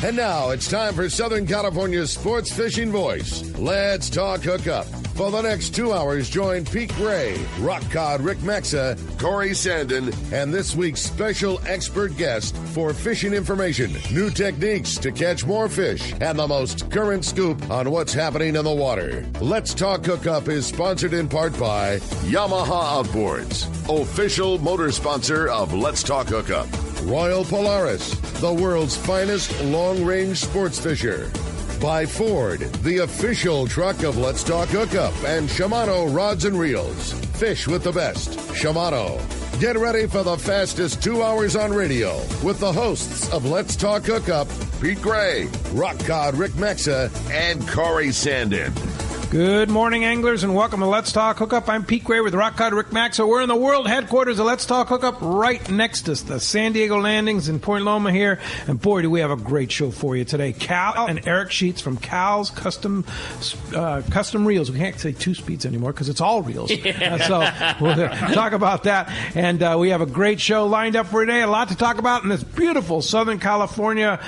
And now it's time for Southern California's sports fishing voice. Let's talk hookup. For the next 2 hours, join Pete Gray, Rock Cod Rick Maxa, Corey Sandin, and this week's special expert guest for fishing information, new techniques to catch more fish, and the most current scoop on what's happening in the water. Let's Talk Hookup is sponsored in part by Yamaha Outboards, official motor sponsor of Let's Talk Hookup. Royal Polaris, the world's finest long-range sports fisher. By Ford, the official truck of Let's Talk Hookup, and Shimano Rods and Reels. Fish with the best. Shimano. Get ready for the fastest 2 hours on radio with the hosts of Let's Talk Hookup, Pete Gray, Rock Cod Rick Maxa, and Corey Sandin. Good morning, anglers, and welcome to Let's Talk Hookup. I'm Pete Gray with Rock Cod Rick Maxa. We're in the world headquarters of Let's Talk Hookup right next to us, the San Diego landings in Point Loma here. And boy, do we have a great show for you today. Cal and Eric Sheets from Cal's Custom Reels. We can't say two speeds anymore because it's all reels. Yeah. So we'll talk about that. And we have a great show lined up for today. A lot to talk about in this beautiful Southern California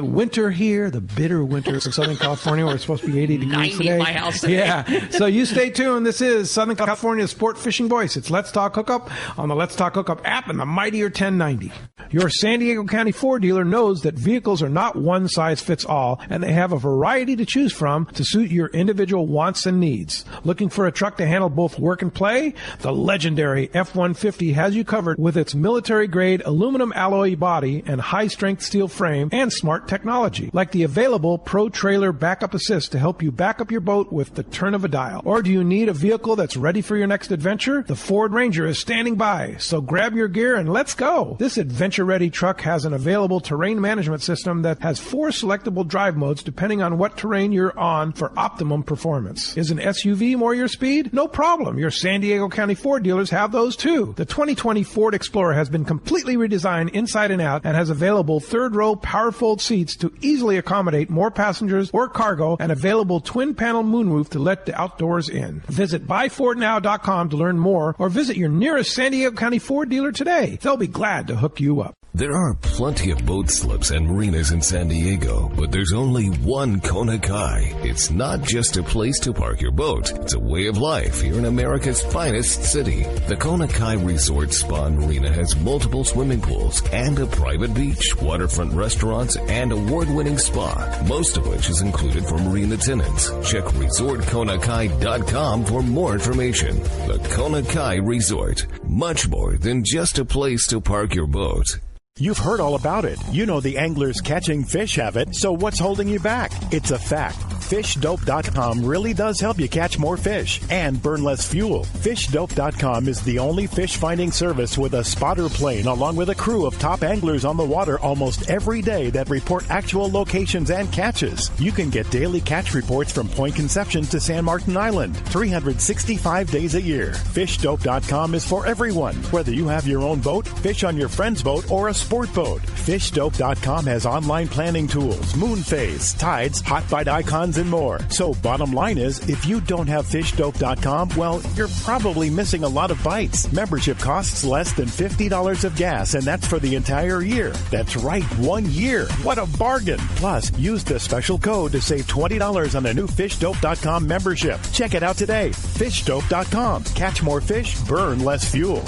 winter here, the bitter winter of Southern California where it's supposed to be 80 degrees today. My house. Yeah, so you stay tuned. This is Southern California's sport fishing voice. It's Let's Talk Hookup on the Let's Talk Hookup app and the mightier 1090. Your San Diego County Ford dealer knows that vehicles are not one size fits all, and they have a variety to choose from to suit your individual wants and needs. Looking for a truck to handle both work and play? The legendary F-150 has you covered with its military-grade aluminum alloy body and high-strength steel frame and smart technology, like the available Pro Trailer Backup Assist to help you back up your boat with the turn of a dial. Or do you need a vehicle that's ready for your next adventure? The Ford Ranger is standing by, so grab your gear and let's go. This adventure-ready truck has an available terrain management system that has 4 selectable drive modes depending on what terrain you're on for optimum performance. Is an SUV more your speed? No problem. Your San Diego County Ford dealers have those too. The 2020 Ford Explorer has been completely redesigned inside and out and has available third-row power-fold seats to easily accommodate more passengers or cargo and available twin-panel moonroof to let the outdoors in. Visit buyfordnow.com to learn more or visit your nearest San Diego County Ford dealer today. They'll be glad to hook you up. There are plenty of boat slips and marinas in San Diego, but there's only one Kona Kai. It's not just a place to park your boat. It's a way of life here in America's finest city. The Kona Kai Resort Spa and Marina has multiple swimming pools and a private beach, waterfront restaurants, and award-winning spa, most of which is included for marine attendants. Check resortkonakai.com for more information. The Kona Kai Resort, much more than just a place to park your boat. You've heard all about it. You know the anglers catching fish have it, so what's holding you back? It's a fact. FishDope.com really does help you catch more fish and burn less fuel. FishDope.com is the only fish finding service with a spotter plane along with a crew of top anglers on the water almost every day that report actual locations and catches. You can get daily catch reports from Point Conception to San Martin Island, 365 days a year. FishDope.com is for everyone, whether you have your own boat, fish on your friend's boat, or a sport boat. FishDope.com has online planning tools, moon phase, tides, hot bite icons, and more. So bottom line is, if you don't have FishDope.com, well, you're probably missing a lot of bites. Membership costs less than $50 of gas, and that's for the entire year. That's right, 1 year. What a bargain. Plus, use the special code to save $20 on a new FishDope.com membership. Check it out today. FishDope.com. Catch more fish, burn less fuel.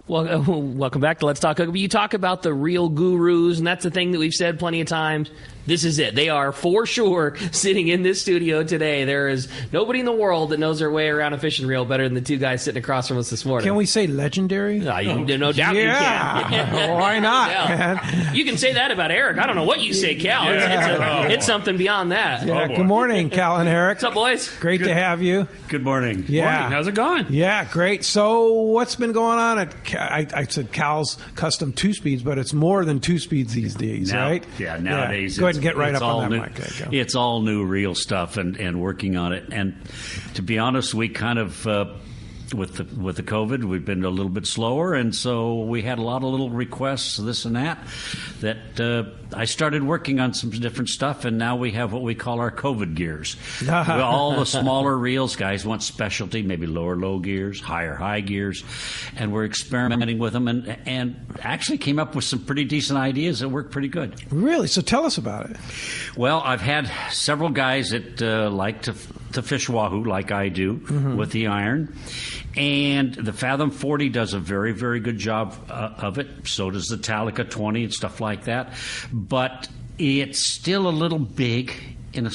Well, welcome back to Let's Talk Hookup. You talk about the real gurus, and that's the thing that we've said plenty of times. This is it. They are for sure sitting in this studio today. There is nobody in the world that knows their way around a fishing reel better than the two guys sitting across from us this morning. Can we say legendary? No doubt you can. Why not, man? You can say that about Eric. I don't know what you say, Cal. It's something beyond that. Yeah. Good morning, Cal and Eric. What's up, boys? Great to have you. Good morning. Yeah. Morning. How's it going? Yeah, great. So what's been going on at, I said Cal's Custom 2-speeds, but it's more than 2 speeds these days, right? Yeah, nowadays. Go ahead and get right up on that new, mic. It's all new real stuff and working on it. And to be honest, we kind of with the COVID, we've been a little bit slower, and so we had a lot of little requests, this and that I started working on some different stuff, and now we have what we call our COVID gears. All the smaller reels, guys want specialty, maybe low gears, high gears, and we're experimenting with them, and actually came up with some pretty decent ideas that work pretty good. Really? So tell us about it. Well, I've had several guys that like to fish wahoo like I do with the iron. And the Fathom 40 does a very, very good job of it. So does the Talica 20 and stuff like that. But it's still a little big in a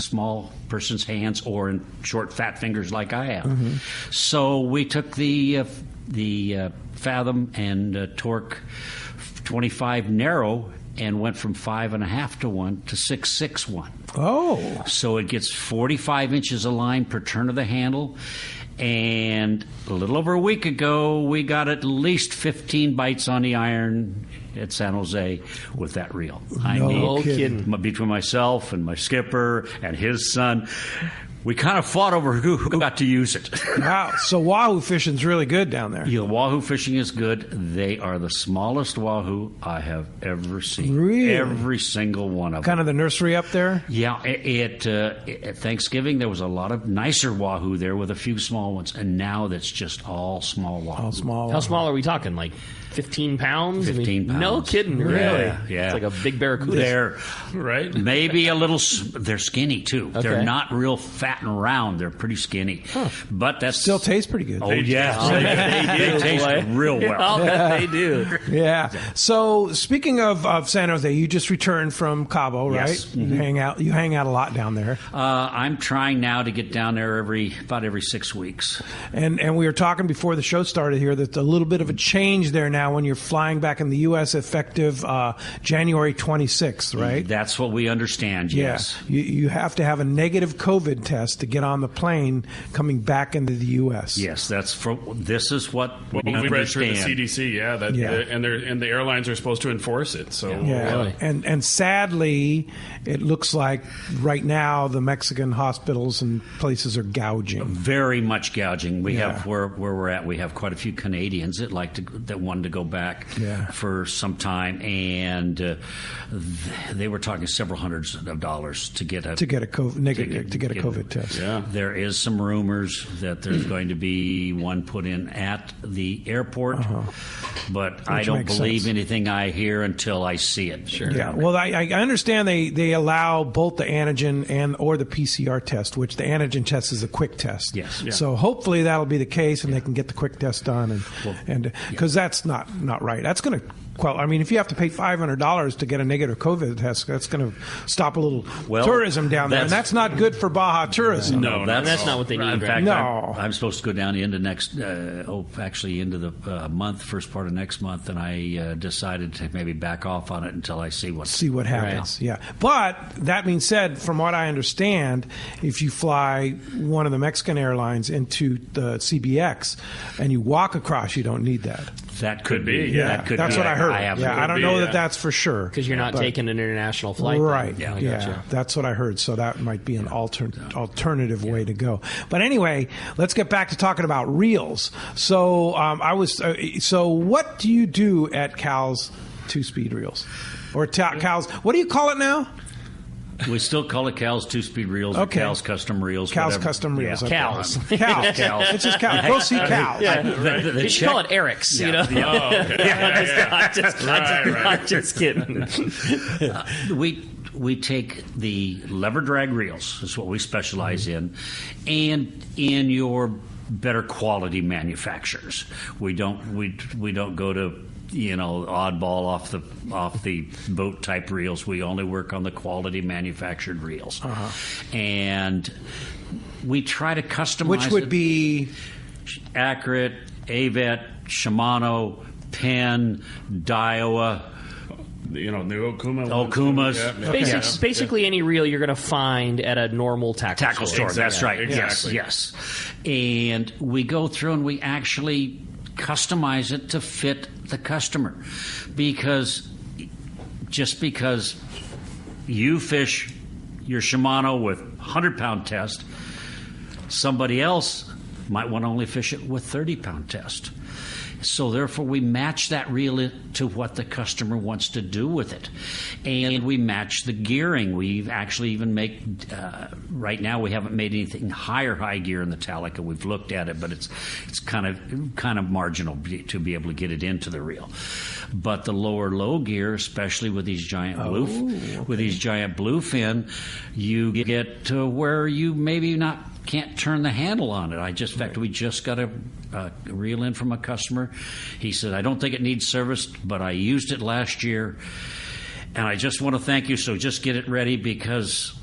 small person's hands or in short, fat fingers like I have. So we took the Fathom and Torque 25 narrow and went from 5.5 to 1 to 6.6 1. Oh. So it gets 45 inches of line per turn of the handle. And a little over a week ago, we got at least 15 bites on the iron at San Jose with that reel. No kidding. Between myself and my skipper and his son, we kind of fought over who got to use it. Wow. So wahoo fishing's really good down there. Yeah, wahoo fishing is good. They are the smallest wahoo I have ever seen. Really? Every single one of them. Kind of the nursery up there? Yeah. At Thanksgiving, there was a lot of nicer wahoo there with a few small ones, and now that's just all small wahoo. All small. How small are we talking? Like 15 pounds? 15 pounds. No kidding, really? Yeah. It's like a big barracuda. They're right? Maybe a little. They're skinny too. Okay. They're not real fat and round. They're pretty skinny. But that's Still tastes pretty good. Oh yeah, they taste real well. I'll bet they do. Yeah. So speaking of San Jose, you just returned from Cabo, right? Yes. You hang out a lot down there. I'm trying now to get down there about every 6 weeks. And we were talking before the show started here that a little bit of a change there now when you're flying back in the U.S. effective January 26th, right? That's what we understand. Yes. Yeah. You have to have a negative COVID test to get on the plane coming back into the U.S. Yes, this is what we we've read through the understand. CDC, and the airlines are supposed to enforce it. So Yeah, and sadly, it looks like right now the Mexican hospitals and places are gouging. Very much gouging. We have where we're at. We have quite a few Canadians that wanted to go back for some time, and they were talking several hundreds of dollars to get a COVID test. Yeah. There is some rumors that there's going to be one put in at the airport, but I don't believe anything I hear until I see it. Sure. Yeah. Well, I understand they allow both the antigen or the PCR test, which the antigen test is a quick test. Yes. Yeah. So hopefully that'll be the case, and they can get the quick test done, and because that's not right. That's going to. Well, I mean, if you have to pay $500 to get a negative COVID test, that's going to stop a little tourism down there, and that's not good for Baja tourism. No, that's not what they need. In fact, No. I'm supposed to go down into into the month, first part of next month, and I decided to maybe back off on it until I see what happens. Yeah, but that being said, from what I understand, if you fly one of the Mexican airlines into the CBX and you walk across, you don't need that. That could be. Yeah, that could that's be. what I heard. I don't know that yeah. that's for sure Because you're not taking an international flight. Right. Then. Yeah, that's what I heard. So that might be an alternative way to go. But anyway, let's get back to talking about reels. So so what do you do at Cal's 2-speed reels? Or Cal's, what do you call it now? We still call it Cal's 2-speed reels or Cal's custom reels. Cal's whatever. cust reels. Yeah. Okay. Cal's. Cal's. It's just Cal's. Go see Cal's. You should call it Eric's, you know? I'm just kidding. We take the lever drag reels, is what we specialize in, and in your better quality manufacturers. We don't go to oddball off the boat type reels. We only work on the quality manufactured reels, and we try to customize. Which would be Accurate, Avet, Shimano, Penn, Daiwa. The Okuma. Okumas. Basically any reel you're going to find at a normal tackle store. Exactly. That's right. Exactly. Yes. And we go through and we actually customize it to fit the customer, because you fish your Shimano with 100-pound test, somebody else might want to only fish it with 30-pound test. So therefore, we match that reel to what the customer wants to do with it, and we match the gearing. We actually even make right now we haven't made anything high gear in the Talica. We've looked at it, but it's kind of marginal to be able to get it into the reel. But the low gear, especially with these giant bluefin, you get to where you maybe can't turn the handle on it. In fact, we just got a reel in from a customer. He said, I don't think it needs serviced, but I used it last year, and I just want to thank you, so just get it ready, because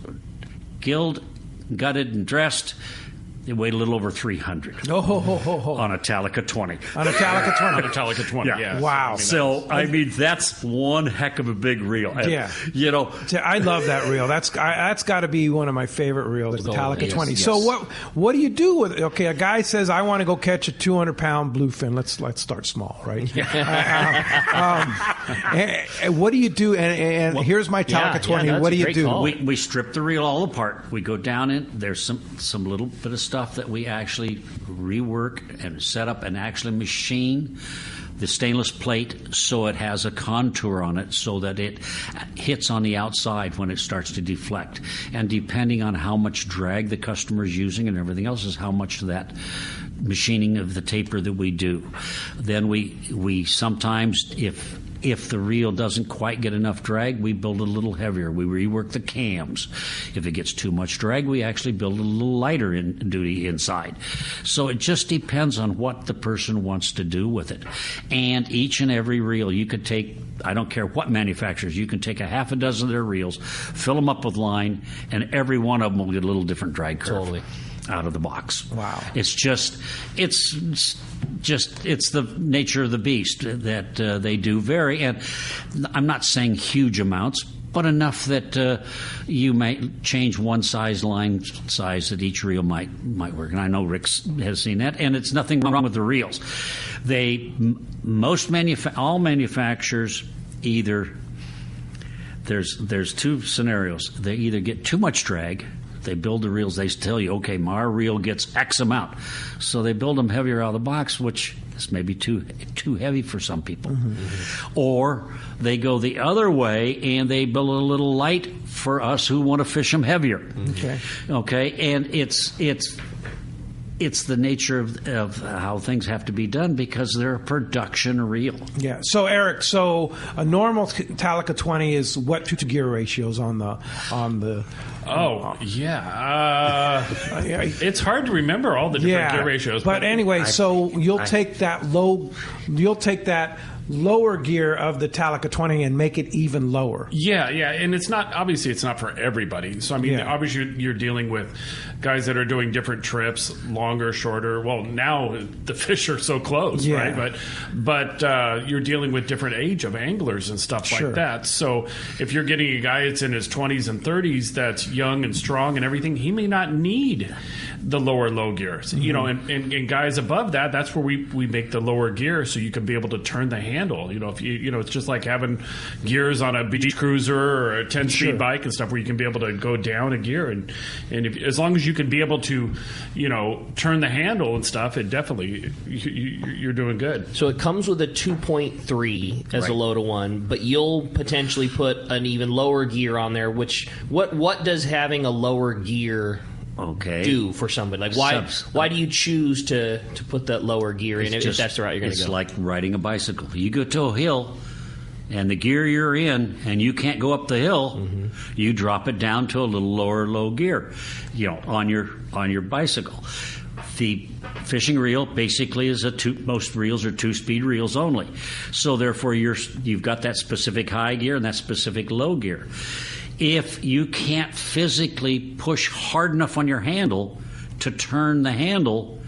gilled, gutted, and dressed, it weighed a little over 300 on a Talica 20. On a Talica 20. On a Talica 20, yeah. Wow. I mean, that's one heck of a big reel. Yeah. I love that reel. That's got to be one of my favorite reels, the Talica 20. Yes. So what do you do with it? Okay, a guy says, I want to go catch a 200-pound bluefin. Let's start small, right? What do you do? And here's my Talica 20. What do you do? We strip the reel all apart. We go down in. There's some little bit of stuff that we actually rework and set up and actually machine the stainless plate so it has a contour on it so that it hits on the outside when it starts to deflect. And depending on how much drag the customer is using and everything else is how much of that machining of the taper that we do. Then we sometimes, if the reel doesn't quite get enough drag, we build a little heavier. We rework the cams. If it gets too much drag, we actually build a little lighter in duty inside. So it just depends on what the person wants to do with it. And each and every reel, you could take, I don't care what manufacturers, you can take a half a dozen of their reels, fill them up with line, and every one of them will get a little different drag curve. Totally. Out of the box. Wow. It's the nature of the beast that they do vary, and I'm not saying huge amounts, but enough that you might change one line size that each reel might work. And I know Rick has seen that, and it's nothing wrong with the reels. All manufacturers either there's two scenarios. They either get too much drag. They build the reels, they tell you, okay, my reel gets X amount. So they build them heavier out of the box, which is maybe too heavy for some people. Mm-hmm. Or they go the other way and they build a little light for us who want to fish them heavier. Okay, and it's the nature of how things have to be done because they're a production reel. Yeah. So Eric, a normal Talica 20 is what to gear ratios on the it's hard to remember all the different gear ratios. But anyway, you'll take that lower gear of the Talica 20 and make it even lower. Yeah, and it's not for everybody. So I mean, obviously you're dealing with guys that are doing different trips, longer, shorter. Well, now the fish are so close, right? But you're dealing with different age of anglers and stuff like that. So if you're getting a guy that's in his 20s and 30s that's young and strong and everything, he may not need the low gears. Mm-hmm. And guys above that, that's where we make the lower gear so you can be able to turn the handle. If it's just like having gears on a beach cruiser or a 10-speed bike and stuff where you can be able to go down a gear and as long as you can be able to turn the handle and stuff, it definitely you're doing good. So it comes with a 2.3 as a low to one, but you'll potentially put an even lower gear on there. Which what does having a lower gear do for somebody? Like why do you choose to put that lower gear in if that's the route you're going to go? It's like riding a bicycle. You go to a hill and the gear you're in and you can't go up the hill, you drop it down to a little low gear, on your bicycle. The fishing reel basically is most reels are 2-speed reels only. So therefore you've got that specific high gear and that specific low gear. If you can't physically push hard enough on your handle to turn the handle,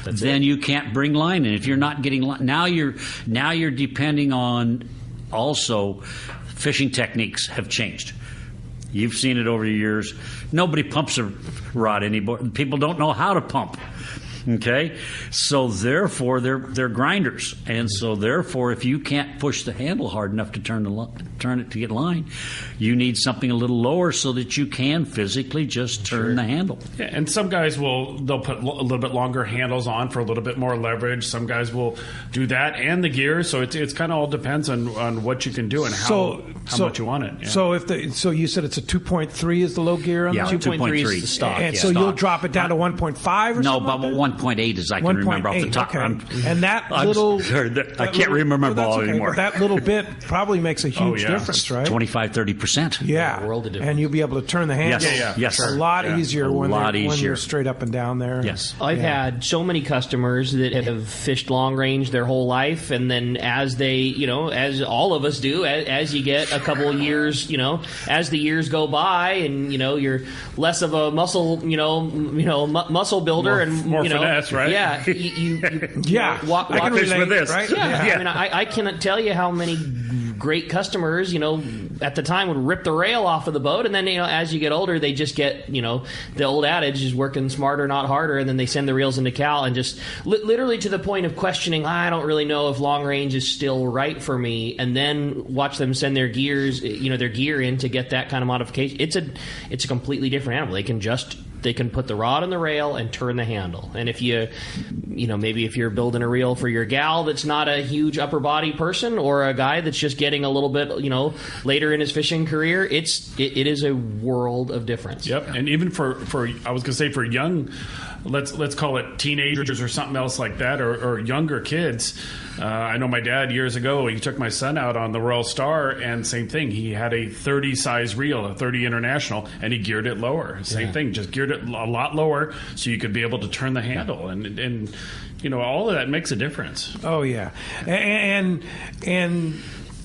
then you can't bring line in. If you're not getting line, now you're depending on also fishing techniques have changed. You've seen it over the years. Nobody pumps a rod anymore. People don't know how to pump. Okay, so therefore they're grinders, and so therefore if you can't push the handle hard enough to turn it to get line, you need something a little lower so that you can physically just turn the handle. Yeah, and some guys they'll put a little bit longer handles on for a little bit more leverage. Some guys will do that and the gear. So it's kind of all depends on what you can do and how much you want it. Yeah. So you said it's a 2.3 is the low gear on Yeah, that? 2.3 is the stock. And so you'll drop it down to 1.5 or No, something? but 1.8 as I can remember off the top. Okay. And that little... I can't remember my ball anymore. But that little bit probably makes a huge difference, right? 25-30%. Yeah. A world of difference. And you'll be able to turn the handle. Yes. A lot easier when easier. you're straight up and down there. Yes. I've had so many customers that have fished long range their whole life, and then as they, as all of us do, as you get a couple of years, as the years go by, and you're less of a muscle, muscle builder, more finesse, right? Yeah, you I can relate with this, right? Yeah, I mean, I cannot tell you how many great customers, at the time would rip the rail off of the boat, and then as you get older, they just get the old adage is working smarter, not harder, and then they send the reels into Cal and just literally to the point of questioning, I don't really know if long range is still right for me, and then watch them send their gears, their gear in to get that kind of modification. It's a completely different animal. They can put the rod on the rail and turn the handle. And if maybe if you're building a reel for your gal that's not a huge upper body person, or a guy that's just getting a little bit, later in his fishing career, it is a world of difference. Yep. And even for I was going to say for young, let's call it teenagers or something else like that, or younger kids. I know my dad years ago, he took my son out on the Royal Star, and same thing. He had a 30 size reel, a 30 International, and he geared it lower. Same thing, just geared it a lot lower so you could be able to turn the handle, and all of that makes a difference. Oh yeah, and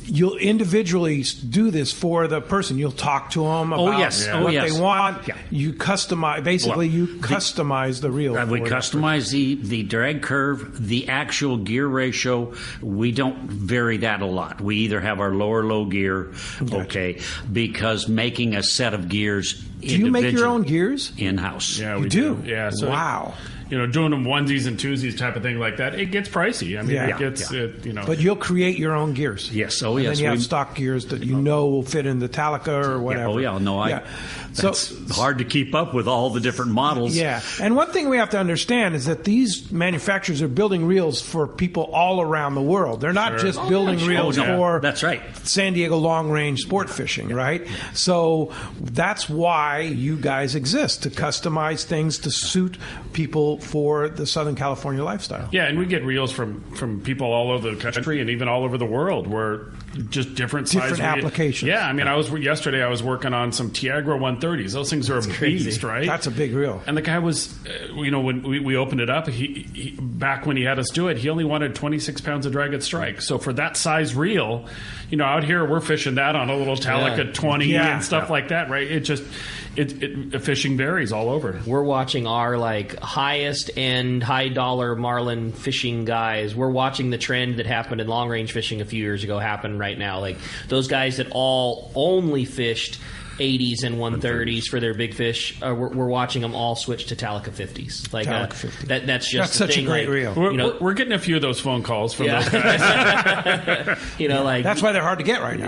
you'll individually do this for the person. You'll talk to them about what they want. Yeah. You customize. Basically, you customize the reel. We customize the drag curve, the actual gear ratio. We don't vary that a lot. We either have our low or low gear, because making a set of gears. Do you make your own gears in-house? Yeah, we do. Yeah. So wow. Doing them onesies and twosies type of thing like that, it gets pricey. I mean, it gets, But you'll create your own gears. Yes. And then you have stock gears that will fit in the Talica or whatever. It's hard to keep up with all the different models. Yeah. And one thing we have to understand is that these manufacturers are building reels for people all around the world. They're not just building reels for that's right. San Diego long range sport fishing, right? So that's why you guys exist, to customize things to suit people for the Southern California lifestyle. Yeah, and we get reels from people all over the country and even all over the world, where just different applications. Yeah, I mean, yesterday I was working on some Tiagra 130s. Those things are a beast, right? That's a big reel. And the guy was, when we opened it up, he back when he had us do it, he only wanted 26 pounds of drag at strike. So for that size reel, out here we're fishing that on a little Talica 20 and stuff like that, right? Fishing varies all over. We're watching our highest end, high dollar marlin fishing guys. We're watching the trend that happened in long range fishing a few years ago happen right now. Like those guys that all only fished 80s and 130s for their big fish. We're watching them all switch to Talica 50s. Talica 50. That's just such thing. A great reel. We're getting a few of those phone calls from those guys. That's why they're hard to get right now.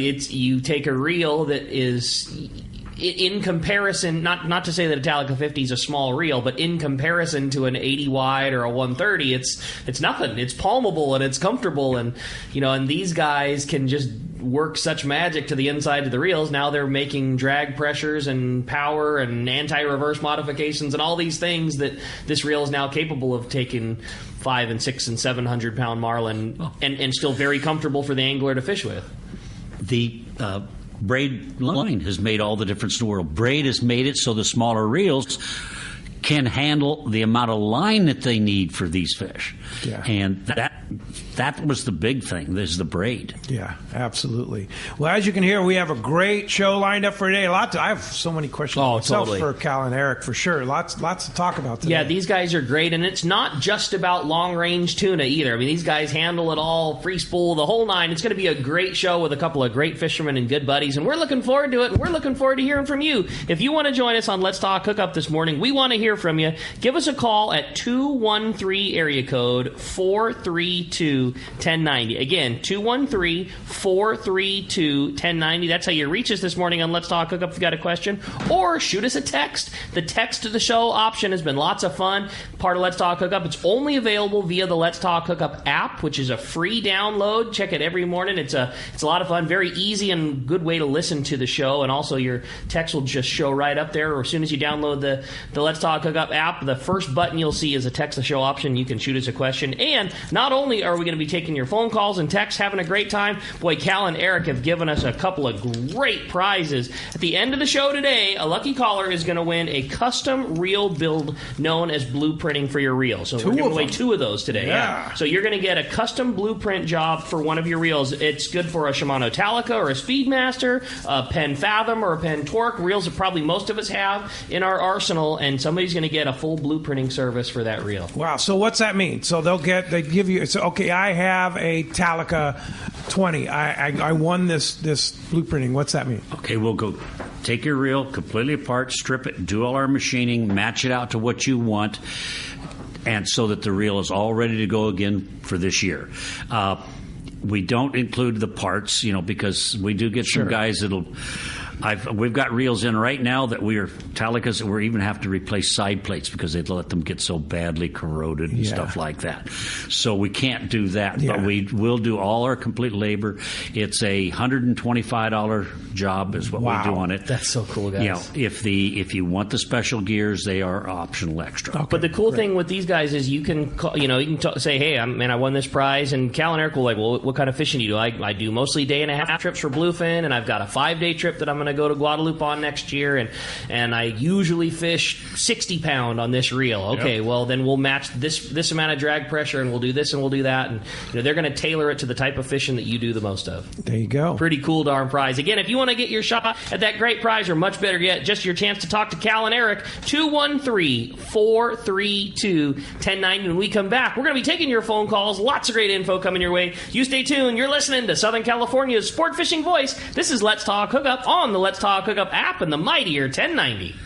You take a reel that is. In comparison, not to say that a Talica 50 is a small reel, but in comparison to an 80 wide or a 130, it's nothing. It's palmable and it's comfortable, and these guys can just work such magic to the inside of the reels. Now they're making drag pressures and power and anti-reverse modifications and all these things that this reel is now capable of taking 500 and 600 and 700 pound marlin and still very comfortable for the angler to fish with. The braid line has made all the difference in the world. Braid has made it so the smaller reels can handle the amount of line that they need for these fish. Yeah. And that that was the big thing. There's the braid. Yeah, absolutely. Well, as you can hear, we have a great show lined up for today. I have so many questions myself for Cal and Eric, for sure. Lots to talk about today. Yeah, these guys are great, and it's not just about long-range tuna either. I mean, these guys handle it all, free spool, the whole nine. It's going to be a great show with a couple of great fishermen and good buddies, and we're looking forward to it, and we're looking forward to hearing from you. If you want to join us on Let's Talk Hookup this morning, we want to hear from you. Give us a call at 213 area code 432-1090. Again, 213-432-1090. That's how you reach us this morning on Let's Talk Hookup if you've got a question. Or shoot us a text. The text to the show option has been lots of fun. Part of Let's Talk Hookup. It's only available via the Let's Talk Hookup app, which is a free download. Check it every morning. It's a lot of fun. Very easy and good way to listen to the show. And also your text will just show right up there. Or as soon as you download the Let's Talk Hookup app, the first button you'll see is a text the show option. You can shoot us a question. And not only are we going to be taking your phone calls and texts, having a great time, boy, Cal and Eric have given us a couple of great prizes. At the end of the show today, a lucky caller is going to win a custom reel build known as blueprinting for your reel. So we're giving away 2 of those today. Yeah. So you're going to get a custom blueprint job for one of your reels. It's good for a Shimano Talica or a Speedmaster, a Penn Fathom or a Penn Torque, reels that probably most of us have in our arsenal, and somebody's going to get a full blueprinting service for that reel. Wow. So what's that mean? So they give you, so okay, I have a Talica 20. I won this blueprinting. What's that mean? Okay, we'll go take your reel completely apart, strip it, do all our machining, match it out to what you want, and so that the reel is all ready to go again for this year. We don't include the parts, because we do get some guys that'll... We've got reels in right now that Talicas that we even have to replace side plates because they'd let them get so badly corroded and stuff like that. So we can't do that, but we will do all our complete labor. It's a $125 job is what we do on it. That's so cool, guys. If you want the special gears, they are optional extra. Okay, but the cool thing with these guys is you can call, say, hey, I won this prize, and Cal and Eric will well, what kind of fishing do you do? I do mostly day-and-a-half trips for bluefin, and I've got a 5-day trip that I'm going to go to Guadalupe on next year, and I usually fish 60 pound on this reel. Okay, well then we'll match this amount of drag pressure, and we'll do this and we'll do that, and they're going to tailor it to the type of fishing that you do the most of. There you go. Pretty cool darn prize. Again, if you want to get your shot at that great prize, or much better yet, just your chance to talk to Cal and Eric, 213-432-1090. When we come back, we're going to be taking your phone calls. Lots of great info coming your way. You stay tuned. You're listening to Southern California's sport fishing voice. This is Let's Talk Hookup on the Let's Talk Hookup app and the mightier 1090.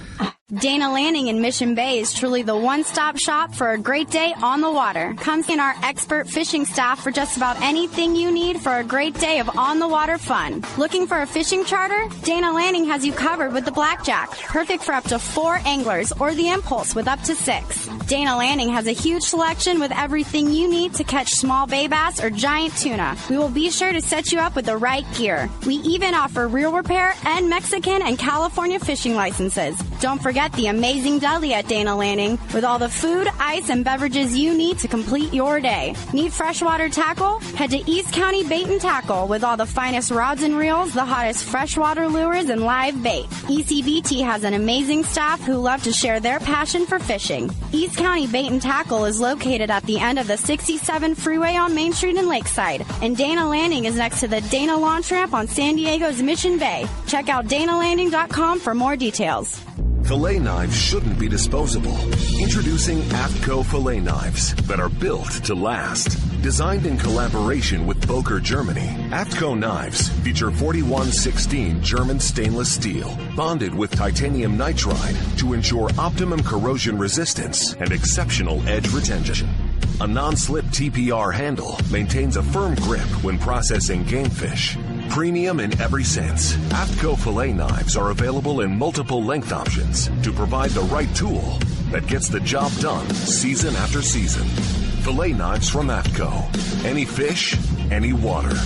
Dana Landing in Mission Bay is truly the one-stop shop for a great day on the water. Come see our expert fishing staff for just about anything you need for a great day of on-the-water fun. Looking for a fishing charter? Dana Landing has you covered with the Blackjack, perfect for up to 4 anglers, or the Impulse with up to 6. Dana Landing has a huge selection with everything you need to catch small bay bass or giant tuna. We will be sure to set you up with the right gear. We even offer reel repair and Mexican and California fishing licenses. Don't forget the amazing deli at Dana Landing with all the food, ice, and beverages you need to complete your day. Need freshwater tackle? Head to East County Bait and Tackle with all the finest rods and reels, the hottest freshwater lures, and live bait. ECBT has an amazing staff who love to share their passion for fishing. East County Bait and Tackle is located at the end of the 67 freeway on Main Street in Lakeside, and Dana Landing is next to the Dana Launch Ramp on San Diego's Mission Bay. Check out danalanding.com for more details. Filet knives shouldn't be disposable. Introducing Afco filet knives that are built to last. Designed in collaboration with Boker, Germany, Afco knives feature 4116 German stainless steel, bonded with titanium nitride to ensure optimum corrosion resistance and exceptional edge retention. A non-slip TPR handle maintains a firm grip when processing game fish. Premium in every sense, Afco filet knives are available in multiple length options to provide the right tool that gets the job done season after season. Filet knives from Afco. Any fish, any water.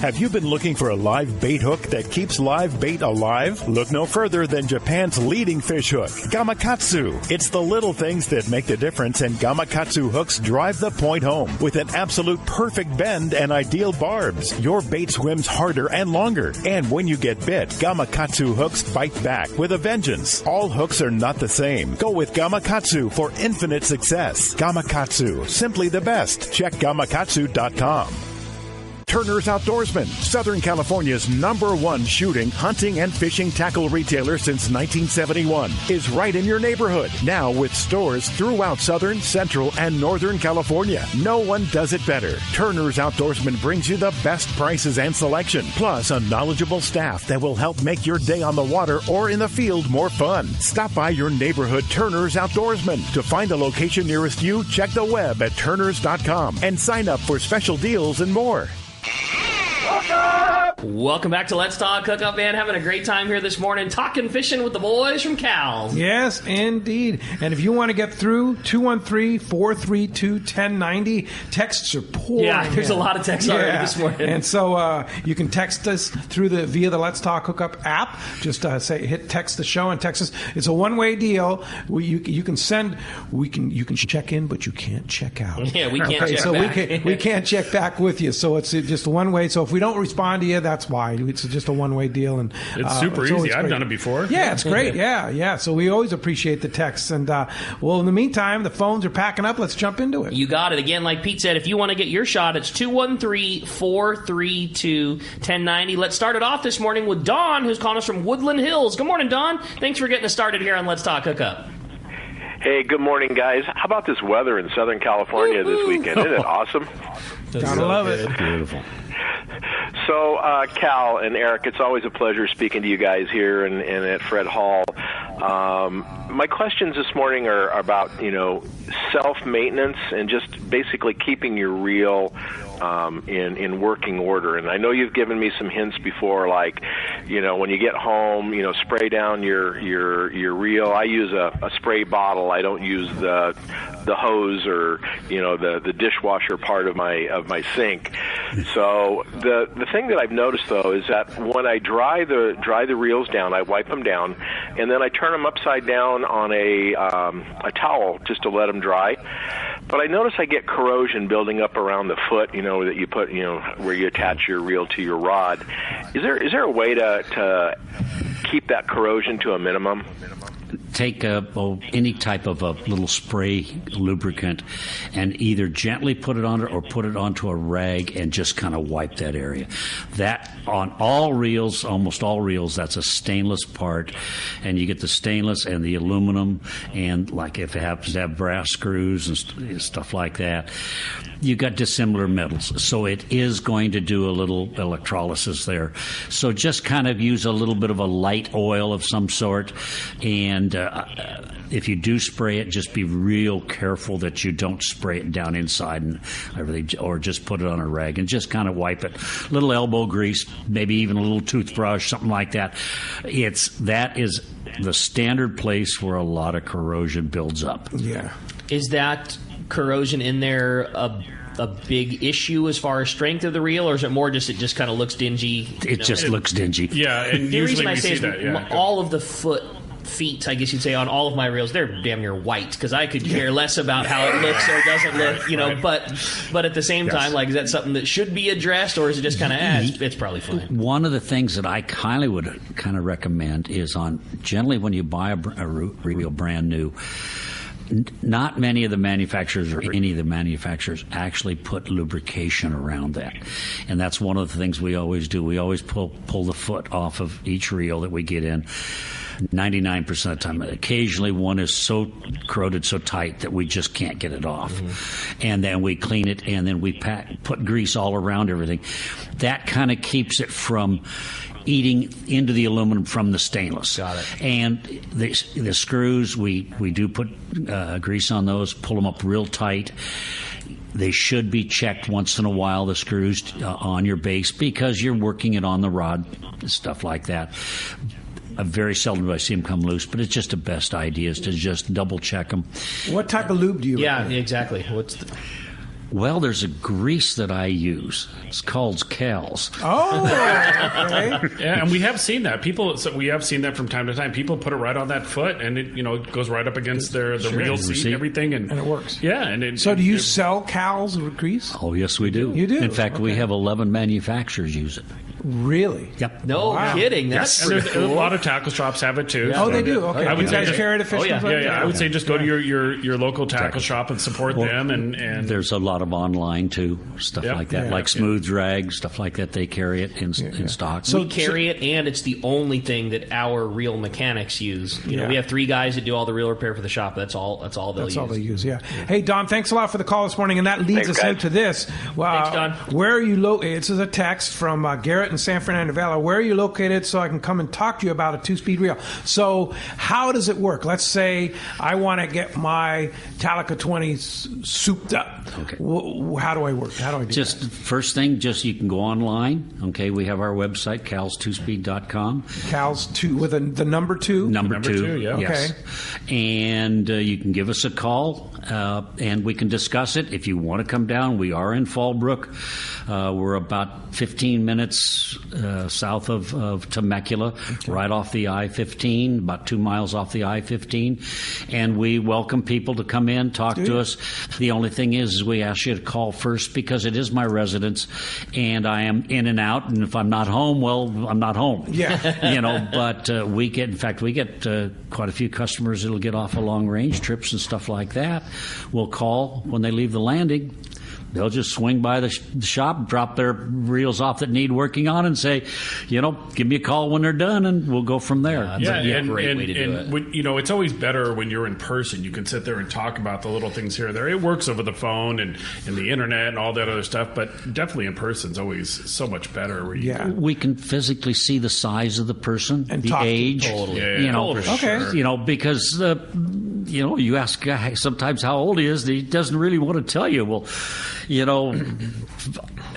Have you been looking for a live bait hook that keeps live bait alive? Look no further than Japan's leading fish hook, Gamakatsu. It's the little things that make the difference, and Gamakatsu hooks drive the point home with an absolute perfect bend and ideal barbs. Your bait swims harder and longer, and when you get bit, Gamakatsu hooks bite back with a vengeance. All hooks are not the same. Go with Gamakatsu for infinite success. Gamakatsu, simply the best. Check gamakatsu.com. Turner's Outdoorsman, Southern California's #1 shooting, hunting, and fishing tackle retailer since 1971, is right in your neighborhood. Now with stores throughout Southern, Central, and Northern California. No one does it better. Turner's Outdoorsman brings you the best prices and selection, plus a knowledgeable staff that will help make your day on the water or in the field more fun. Stop by your neighborhood Turner's Outdoorsman. To find a location nearest you, check the web at turners.com and sign up for special deals and more. Welcome back to Let's Talk Hookup, man. Having a great time here this morning, talking fishing with the boys from Cal's. Yes, indeed. And if you want to get through, 213-432-1090. Texts are pouring. Yeah, there's a lot of texts already this morning. And so you can text us via the Let's Talk Hookup app. Just hit text the show and text us. It's a one-way deal. You can send. You can check in, but you can't check out. Yeah, we can't check back. we can't check back with you. So it's just one way. So if we don't respond to you, that's why. It's just a one-way deal. And it's super easy. I've done it before. Yeah, it's great. Yeah. So we always appreciate the texts. And, well, in the meantime, the phones are packing up. Let's jump into it. You got it. Again, like Pete said, if you want to get your shot, it's 213-432-1090. Let's start it off this morning with Don, who's calling us from Woodland Hills. Good morning, Don. Thanks for getting us started here on Let's Talk Hookup. Hey, good morning, guys. How about this weather in Southern California this weekend? Isn't it awesome? Gotta love it. Beautiful. So, Cal and Eric, it's always a pleasure speaking to you guys here and at Fred Hall. My questions this morning are about, self-maintenance and just basically keeping your reel in working order. And I know you've given me some hints before, like, when you get home, spray down your reel. I use a spray bottle. I don't use the hose or the dishwasher part of my sink. So the thing that I've noticed though is that when I dry the reels down, I wipe them down, and then I turn them upside down on a towel just to let them dry. But I notice I get corrosion building up around the foot, that you put, where you attach your reel to your rod. Is there a way to keep that corrosion to a minimum? Take any type of a little spray lubricant and either gently put it on it or put it onto a rag and just kind of wipe that area. That on all reels, almost all reels, that's a stainless part, and you get the stainless and the aluminum, and like if it happens to have brass screws and stuff like that, you got dissimilar metals. So it is going to do a little electrolysis there. So just kind of use a little bit of a light oil of some sort, and if you do spray it, just be real careful that you don't spray it down inside and everything, or just put it on a rag and just kind of wipe it. A little elbow grease, maybe even a little toothbrush, something like that. That is the standard place where a lot of corrosion builds up. Yeah. Is that corrosion in there a big issue as far as strength of the reel, or is it more just it just kind of looks dingy? It just looks dingy. Yeah, and the usually reason I we say see is that. Yeah, all of the feet, I guess you'd say, on all of my reels, they're damn near white, because I could care less about how it looks or doesn't look, right. But at the same time, like, is that something that should be addressed, or is it just kind of, it's probably fine? One of the things that I kindly would kind of recommend is generally when you buy a reel brand new, not many of the manufacturers or any of the manufacturers actually put lubrication around that. And that's one of the things we always do. We always pull the foot off of each reel that we get in. 99% of the time. Occasionally one is so corroded so tight that we just can't get it off. Mm-hmm. And then we clean it, and then we put grease all around everything. That kind of keeps it from eating into the aluminum from the stainless. Got it. And the screws, we do put grease on those, pull them up real tight. They should be checked once in a while, the screws on your base, because you're working it on the rod and stuff like that. Very seldom do I see them come loose, but it's just the best idea is to just double check them. What type of lube do you? Yeah, exactly. Well, there's a grease that I use. It's called Cal's. Oh, okay. Yeah, and we have seen that. We have seen that from time to time. People put it right on that foot, and it goes right up against the real seat and everything, and it works. Yeah, so do you sell Cal's grease? Oh, yes, we do. You do? In fact, we have 11 manufacturers use it. Really? Yep. No kidding. That's pretty cool. A lot of tackle shops have it too. Yeah. Oh, they do. Okay. I would you guys carry the fish? Yeah. I would say just go to your local tackle shop and support them. And there's a lot of online too, stuff like that, like Smooth Drag, stuff like that. They carry it in stock. So we carry it, and it's the only thing that our reel mechanics use. You know, we have 3 guys that do all the reel repair for the shop. That's all they'll use. That's all they use. Yeah. Hey, Don, thanks a lot for the call this morning, and that leads us into this. Thanks, Don. Where are you located? This is a text from Garrett in San Fernando Valley. Where are you located so I can come and talk to you about a 2-speed reel? So how does it work? Let's say I want to get my Talica 20 souped up. Okay. How do I work? How do I do Just that? first thing, you can go online. Okay, we have our website, cals2speed.com. Cals 2 with the number 2? Number 2, yeah. Yes. Okay. And you can give us a call, and we can discuss it. If you want to come down, we are in Fallbrook. We're about 15 minutes south of Temecula, right off the I-15, about 2 miles off the I-15. And we welcome people to come in, talk to us. The only thing is we ask you to call first because it is my residence, and I am in and out. And if I'm not home, well, I'm not home. Yeah. But we get quite a few customers that'll get off of long-range trips and stuff like that. We'll call when they leave the landing. They'll just swing by the shop, drop their reels off that need working on, and say, give me a call when they're done, and we'll go from there. That's a great way to do it. When, it's always better when you're in person. You can sit there and talk about the little things here or there. It works over the phone and the internet and all that other stuff, but definitely in person is always so much better. We can physically see the size of the person, and the age. Totally. Because you ask a guy sometimes how old he is, he doesn't really want to tell you. Well,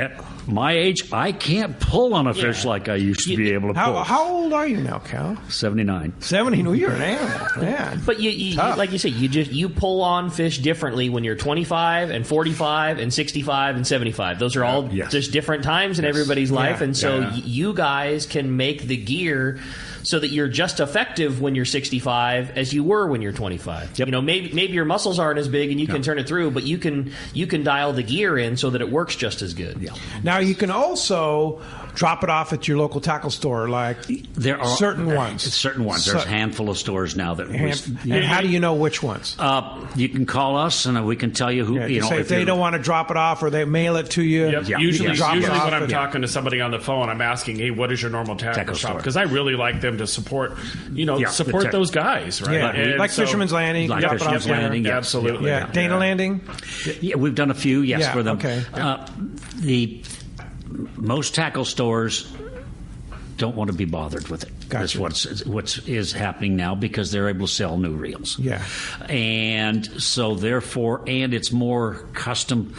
at my age, I can't pull on a fish like I used to be able to pull. How old are you now, Cal? 79. 70? No, you're an animal, man. But you like you say, you pull on fish differently when you're 25 and 45 and 65 and 75. Those are all just different times in everybody's life, and so you guys can make the gear so that you're just effective when you're 65 as you were when you're 25. Yep. Maybe your muscles aren't as big and you can turn it through, but you can dial the gear in so that it works just as good. Yeah. Now you can also drop it off at your local tackle store, like there are certain ones. Certain ones. There's a handful of stores now that. And how do you know which ones? You can call us and we can tell you who. If they don't want to drop it off or they mail it to you. Yep. Yeah. Usually when I'm talking to somebody on the phone, I'm asking, "Hey, what is your normal tackle shop?" Because I really like them to support those guys, right? Yeah. Like Fisherman's Landing. Like Fisherman's Landing, absolutely. Yeah. Dana Landing. Yeah, we've done a few, for them. Okay. The most tackle stores don't want to be bothered with it. Gotcha. That's what is happening now because they're able to sell new reels. Yeah. And so therefore, and it's more custom.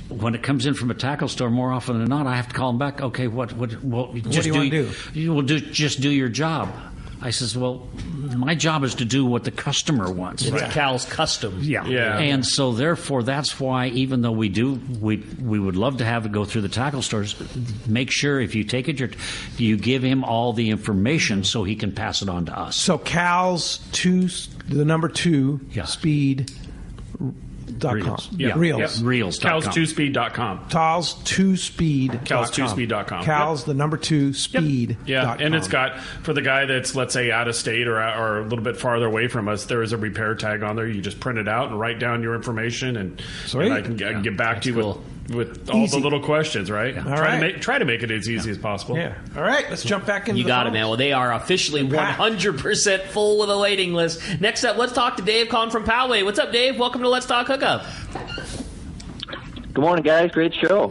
When it comes in from a tackle store, more often than not, I have to call them back. Okay, what do you want to do? You will just do your job. I says, well, my job is to do what the customer wants. It's Cal's custom. Yeah. And so therefore, that's why even though we would love to have it go through the tackle stores, make sure if you take it, you give him all the information so he can pass it on to us. So Cal's 2, the number 2, speed. Reels. Reels. Cals2speed.com. Cals2speed.com. Cals2speed.com. Cals, the number 2, speed. Yeah, and it's got, for the guy that's, let's say, out of state or a little bit farther away from us, there is a repair tag on there. You just print it out and write down your information, and I can get back to you with all the little questions, right? Yeah. Try to make it as easy as possible. Yeah. All right, let's jump back into You got it, man. Well, they are officially 100% full with a waiting list. Next up, let's talk to Dave calling from Poway. What's up, Dave? Welcome to Let's Talk Hookup. Good morning, guys. Great show.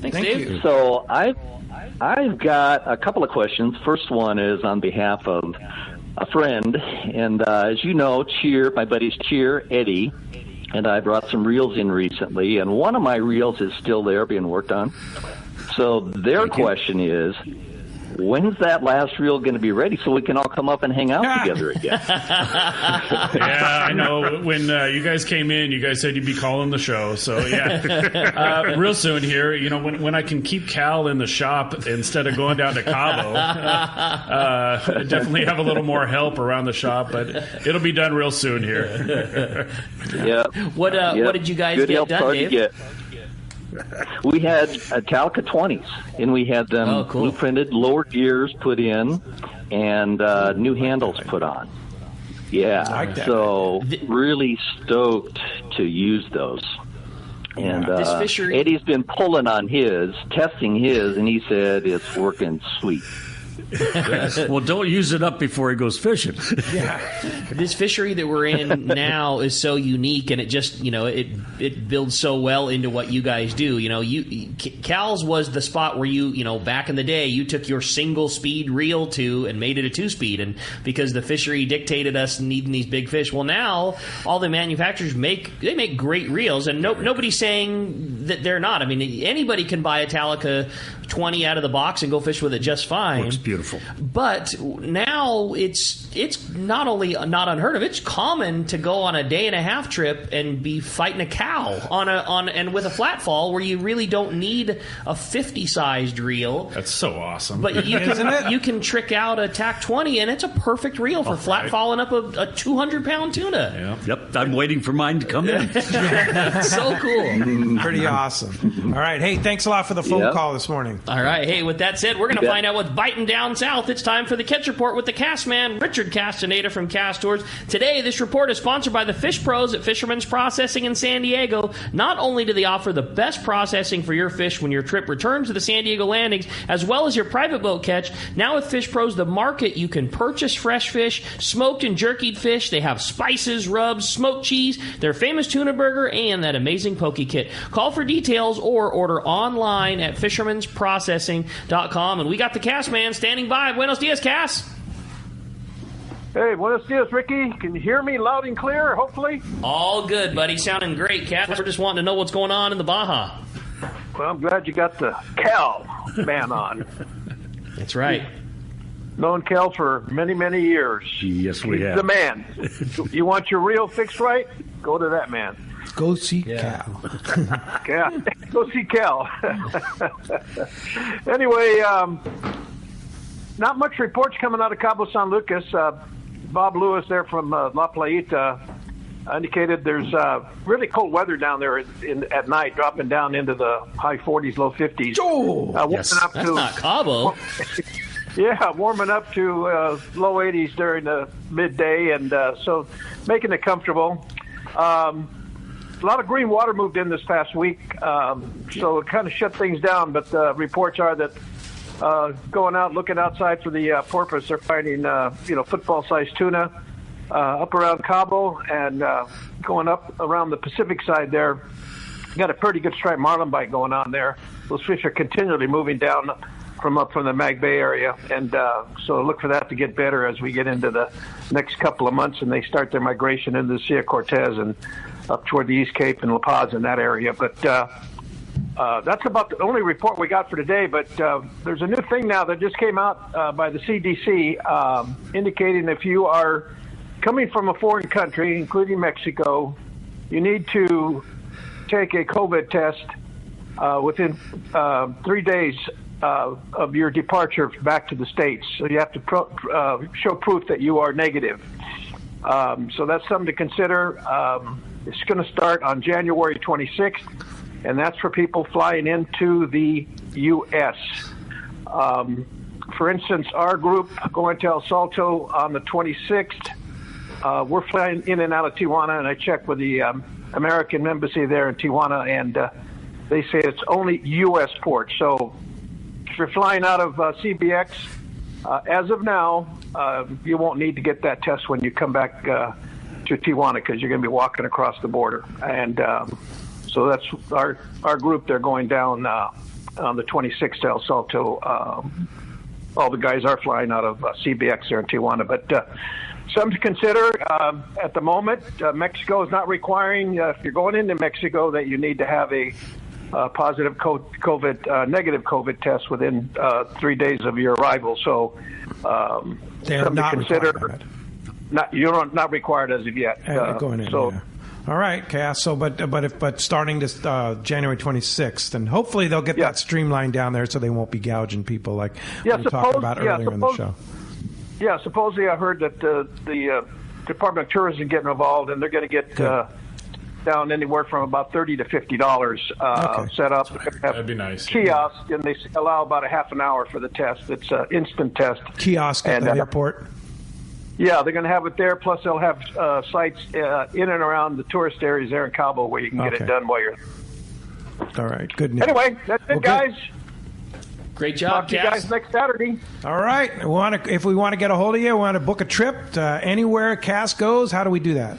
Thanks, Dave. You. So I've got a couple of questions. First one is on behalf of a friend, and as you know, my buddy's Cheer, Eddie, and I brought some reels in recently, and one of my reels is still there being worked on. So their question is, when's that last reel going to be ready so we can all come up and hang out together again? Yeah, I know. When you guys came in, you guys said you'd be calling the show. So, yeah, real soon here, you know, when I can keep Cal in the shop instead of going down to Cabo, definitely have a little more help around the shop, but it'll be done real soon here. Yeah. What did you guys Good get help, done, hard to Dave? get. We had Talica 20s, and we had them blueprinted lower gears put in and new handles put on. Yeah, like that. So really stoked to use those. And This fishery- Eddie's been pulling on his, testing his, and he said it's working sweet. Well, don't use it up before he goes fishing. This fishery that we're in now is so unique, and it just, you know, it builds so well into what you guys do. You know, Cal's was the spot where you know, back in the day, you took your single speed reel to and made it a 2-speed, and because the fishery dictated us needing these big fish. Well, now all the manufacturers make great reels, and nobody's saying that they're not. I mean, anybody can buy a Talica 20 out of the box and go fish with it just fine. Looks beautiful. But now it's not only not unheard of, it's common to go on a day-and-a-half trip and be fighting a cow and with a flat fall where you really don't need a 50-sized reel. That's so awesome. But you can trick out a TAC 20 and it's a perfect reel for flat falling up a 200-pound tuna. Yep, I'm waiting for mine to come in. So cool. Pretty awesome. All right. Hey, thanks a lot for the phone call this morning. All right. Hey, with that said, we're going to find out what's biting down south. It's time for the Catch Report with the cast man, Richard Castaneda from Cast Tours. Today, this report is sponsored by the Fish Pros at Fisherman's Processing in San Diego. Not only do they offer the best processing for your fish when your trip returns to the San Diego landings, as well as your private boat catch, now with Fish Pros, the market, you can purchase fresh fish, smoked and jerkied fish. They have spices, rubs, smoked cheese, their famous tuna burger, and that amazing poke kit. Call for details or order online at fishermansprocessing.com. And we got the cast man standing by. Buenos dias, Cass. Hey, buenos dias, Ricky. Can you hear me loud and clear, hopefully? All good, buddy. Sounding great, Cass. We're just wanting to know what's going on in the Baja. Well, I'm glad you got the Cal man on. That's right. Known Cal for many, many years. Yes, we have. The man. You want your reel fixed right? Go to that man. Go see Cal. Yeah, go see Cal. Anyway, not much reports coming out of Cabo San Lucas. Bob Lewis there from La Playita indicated there's really cold weather down there at night, dropping down into the high 40s, low 50s. Yes. That's not Cabo. Yeah, warming up to low 80s during the midday, and so making it comfortable. A lot of green water moved in this past week, so it kind of shut things down. But the reports are that going out, looking outside for the porpoise, they're finding football-sized tuna up around Cabo and going up around the Pacific side there. Got a pretty good striped marlin bite going on there. Those fish are continually moving down from the Mag Bay area, and so look for that to get better as we get into the next couple of months and they start their migration into the Sea of Cortez and up toward the East Cape and La Paz in that area. But that's about the only report we got for today. But there's a new thing now that just came out by the CDC indicating if you are coming from a foreign country, including Mexico, you need to take a COVID test within 3 days of your departure back to the States. So you have to show proof that you are negative. So that's something to consider. It's going to start on January 26th, and that's for people flying into the U.S. For instance, our group going to El Salto on the 26th, we're flying in and out of Tijuana, and I checked with the American embassy there in Tijuana, and they say it's only U.S. ports. So if you're flying out of CBX, as of now, you won't need to get that test when you come back to Tijuana because you're going to be walking across the border. And so that's our group. They're going down on the 26th to El Salto. All the guys are flying out of CBX there in Tijuana. But something to consider at the moment. Mexico is not requiring, if you're going into Mexico, that you need to have a positive negative COVID test within 3 days of your arrival. So they're not required. Not required as of yet. Going in. So. Yeah. All right, Cass. So, but starting this January 26th, and hopefully they'll get that streamlined down there, so they won't be gouging people like we talked about earlier in the show. Yeah, supposedly I heard that the Department of Tourism getting involved, and they're going to get down anywhere from about $30 to $50 set up. That'd be nice. Kiosk, and they allow about a half an hour for the test. It's an instant test. Kiosk at the airport. Yeah, they're going to have it there. Plus, they'll have sites in and around the tourist areas there in Cabo where you can get it done while you're. All right, good news. Anyway, that's it, guys. Great job, Talk to you guys next Saturday. All right. If we want to get a hold of you, we want to book a trip to anywhere Cass goes, how do we do that?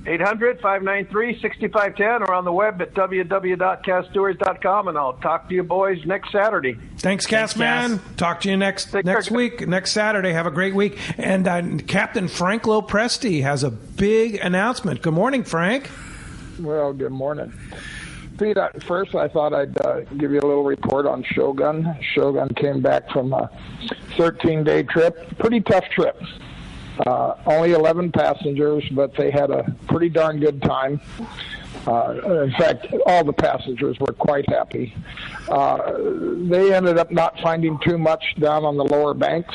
800-593-6510 or on the web at www.casstours.com, and I'll talk to you boys next Saturday. Thanks, Cass, man. Talk to you next week, next Saturday. Have a great week. And Captain Frank Lopresti has a big announcement. Good morning, Frank. Well, good morning. Pete, first I thought I'd give you a little report on Shogun. Shogun came back from a 13-day trip. Pretty tough trip. Only 11 passengers, but they had a pretty darn good time. In fact, all the passengers were quite happy. They ended up not finding too much down on the lower banks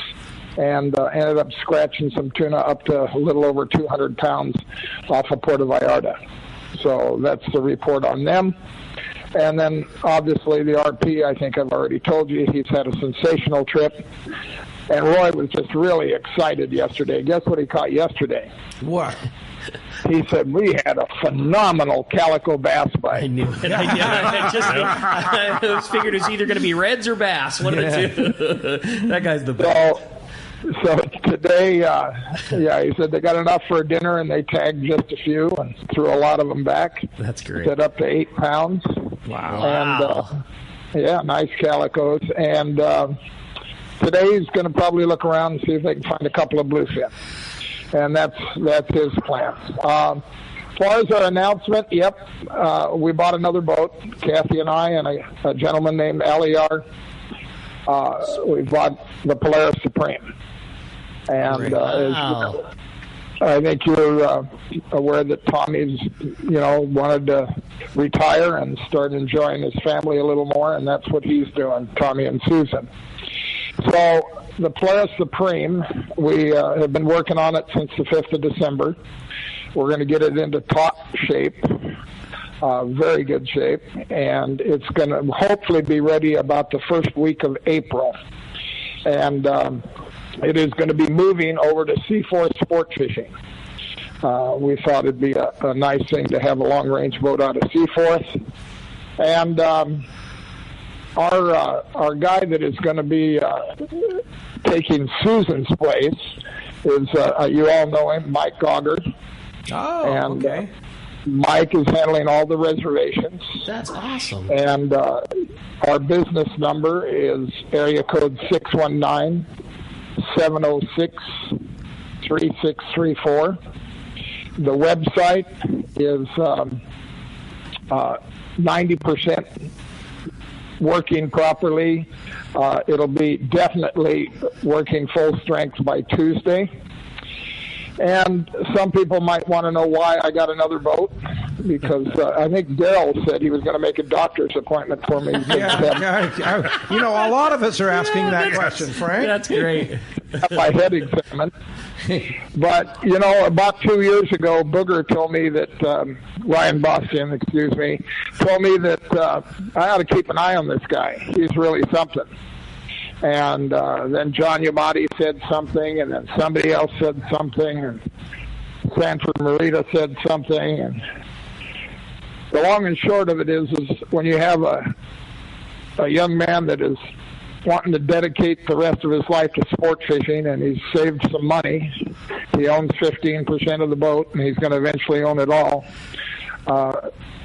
and ended up scratching some tuna up to a little over 200 pounds off of Puerto Vallarta. So that's the report on them. And then, obviously, the RP, I think I've already told you, he's had a sensational trip. And Roy was just really excited yesterday. Guess what he caught yesterday? What? He said, we had a phenomenal calico bass bite. I knew it. I just figured it's either going to be reds or bass. One of the two. That guy's the best. So today, he said they got enough for a dinner, and they tagged just a few and threw a lot of them back. That's great. Set up to 8 pounds. Wow. And, nice calicos. And today he's going to probably look around and see if they can find a couple of bluefin. And that's his plan. As far as our announcement, we bought another boat, Kathy and I, and a gentleman named Aliar. We bought the Polaris Supreme. And I think you're aware that Tommy's, wanted to retire and start enjoying his family a little more, and that's what he's doing, Tommy and Susan. So the Polaris Supreme, we have been working on it since the 5th of December. We're going to get it into top shape, very good shape, and it's going to hopefully be ready about the first week of April. And it is going to be moving over to Seaforth Sport Fishing. We thought it'd be a nice thing to have a long-range boat out of Seaforth. And our guy that is going to be taking Susan's place is, you all know him, Mike Gauger. Oh, okay. Mike is handling all the reservations. That's awesome. And our business number is area code 619-706-3634. The website is 90% working properly. It'll be definitely working full strength by Tuesday. And some people might want to know why I got another boat, because I think Daryl said he was going to make a doctor's appointment for me. A lot of us are asking that question, Frank. That's great. My head examined. But, about 2 years ago, Booger told me that, Ryan Boston, told me that I ought to keep an eye on this guy. He's really something. And then John Yamati said something, and then somebody else said something, and Sanford Marita said something. And the long and short of it is when you have a young man that is wanting to dedicate the rest of his life to sport fishing, and he's saved some money. He owns 15% of the boat, and he's going to eventually own it all.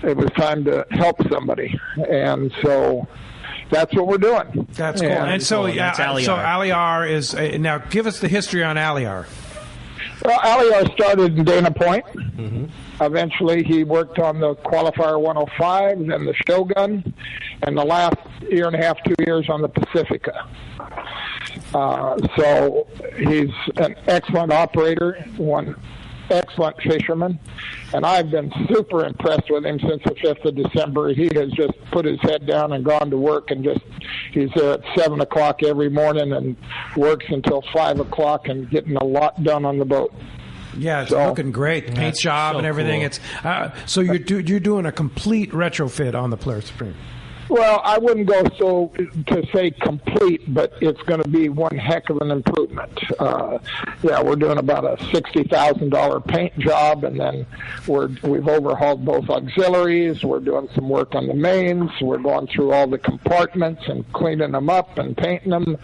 It was time to help somebody. And so that's what we're doing. That's cool. And so Aliar is now. Give us the history on Aliar. Well, Aliar started in Dana Point. Mm-hmm. Eventually, he worked on the Qualifier 105, then the Shogun, and the last year and a half, 2 years on the Pacifica. So he's an excellent operator, one excellent fisherman, and I've been super impressed with him since the 5th of December. He has just put his head down and gone to work, and he's there at 7 o'clock every morning and works until 5 o'clock and getting a lot done on the boat. Yeah, it's looking great. The paint job and everything. Cool. It's so you're doing a complete retrofit on the Polaris Supreme. Well, I wouldn't go so to say complete, but it's going to be one heck of an improvement. We're doing about a $60,000 paint job, and then we've overhauled both auxiliaries. We're doing some work on the mains. We're going through all the compartments and cleaning them up and painting them.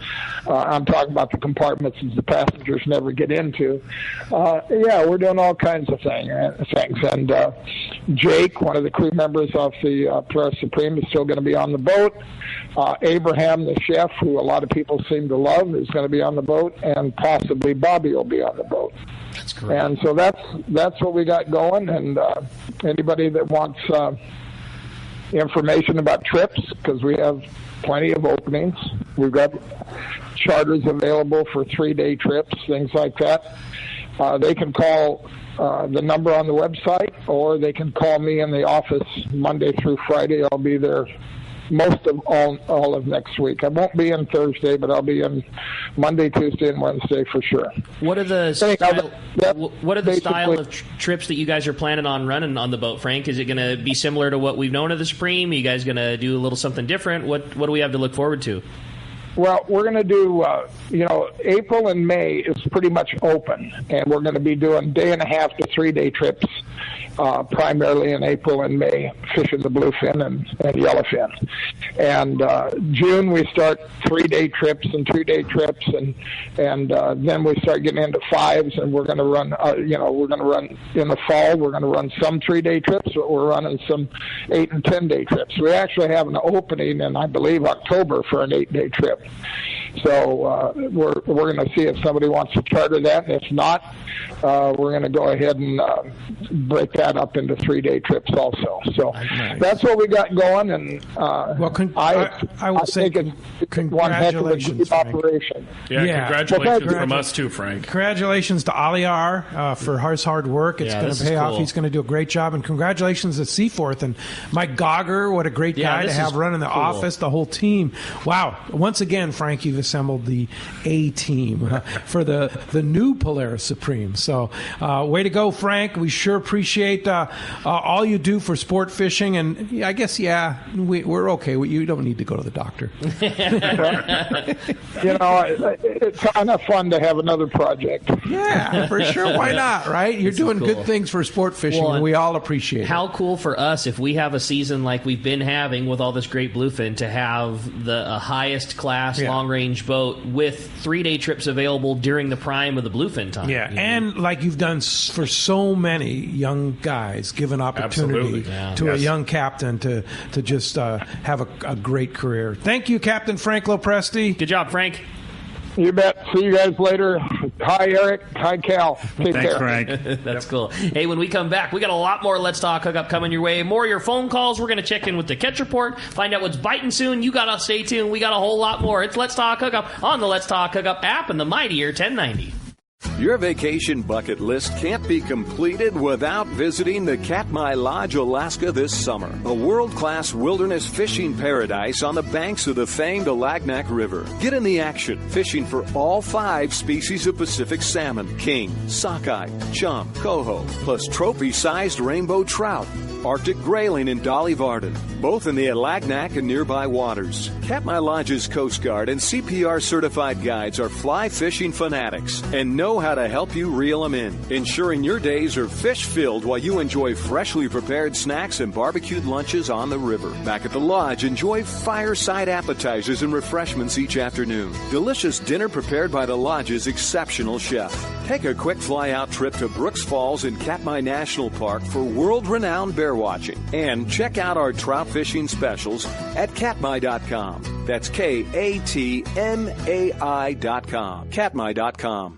I'm talking about the compartments that the passengers never get into. We're doing all kinds of things. And Jake, one of the crew members of the Polaris Supreme, is still going to be on the boat. Abraham, the chef, who a lot of people seem to love, is going to be on the boat, and possibly Bobby will be on the boat. That's great. And so that's what we got going. And anybody that wants information about trips, because we have plenty of openings, we've got charters available for 3-day trips, things like that. They can call the number on the website, or they can call me in the office Monday through Friday. I'll be there most of all of next week. I won't be in Thursday, but I'll be in Monday, Tuesday, and Wednesday for sure. What are the style of trips that you guys are planning on running on the boat, Frank? Is it going to be similar to what we've known of the Supreme? Are you guys going to do a little something different? What do we have to look forward to? Well, we're going to do, April and May is pretty much open, and we're going to be doing 1.5 to 3-day trips, primarily in April and May, fishing the bluefin and yellowfin. And June we start 3-day trips and 2-day trips, and then we start getting into 5s, and we're going to run, in the fall. We're going to run some 3-day trips, but we're running some 8 and 10-day trips. We actually have an opening in, I believe, October for an 8-day trip. So we're going to see if somebody wants to charter that. And if not, we're going to go ahead and break that up into 3-day trips also. So that's what we got going. And I will say it's one heck of a good operation. Yeah, congratulations from us too, Frank. Congratulations to Aliar for his hard work. It's going to pay off. He's going to do a great job. And congratulations to Seaforth and Mike Gogger. What a great guy to have running the office, the whole team. Wow. Once again, Frank, you've assembled the A-team for the new Polaris Supreme. So way to go, Frank. We sure appreciate all you do for sport fishing. And I guess, we're okay. You don't need to go to the doctor. It's kind of fun to have another project. Yeah, for sure. Why not, right? You're doing good things for sport fishing, and we all appreciate it. How cool for us if we have a season like we've been having with all this great bluefin to have the highest class long-range boat with 3-day trips available during the prime of the bluefin time. Yeah, and like you've done for so many young guys, give an opportunity to a young captain to just have a great career. Thank you, Captain Frank Lopresti. Good job, Frank. You bet. See you guys later. Hi, Eric. Hi, Cal. Take care. Frank. That's cool. Hey, when we come back, we got a lot more Let's Talk Hookup coming your way. More of your phone calls. We're going to check in with the catch report, find out what's biting soon. You got to stay tuned. We got a whole lot more. It's Let's Talk Hookup on the Let's Talk Hookup app and the mightier 1090. Your vacation bucket list can't be completed without visiting the Katmai Lodge, Alaska this summer. A world-class wilderness fishing paradise on the banks of the famed Alagnak River. Get in the action, fishing for all 5 species of Pacific salmon, king, sockeye, chum, coho, plus trophy-sized rainbow trout, Arctic grayling and Dolly Varden, both in the Alagnak and nearby waters. Katmai Lodge's Coast Guard and CPR-certified guides are fly fishing fanatics and know how to help you reel them in, ensuring your days are fish-filled while you enjoy freshly prepared snacks and barbecued lunches on the river. Back at the lodge, enjoy fireside appetizers and refreshments each afternoon. Delicious dinner prepared by the lodge's exceptional chef. Take a quick fly-out trip to Brooks Falls in Katmai National Park for world-renowned bear watching. And check out our trout fishing specials at katmai.com. That's Katmai.com. Katmai.com.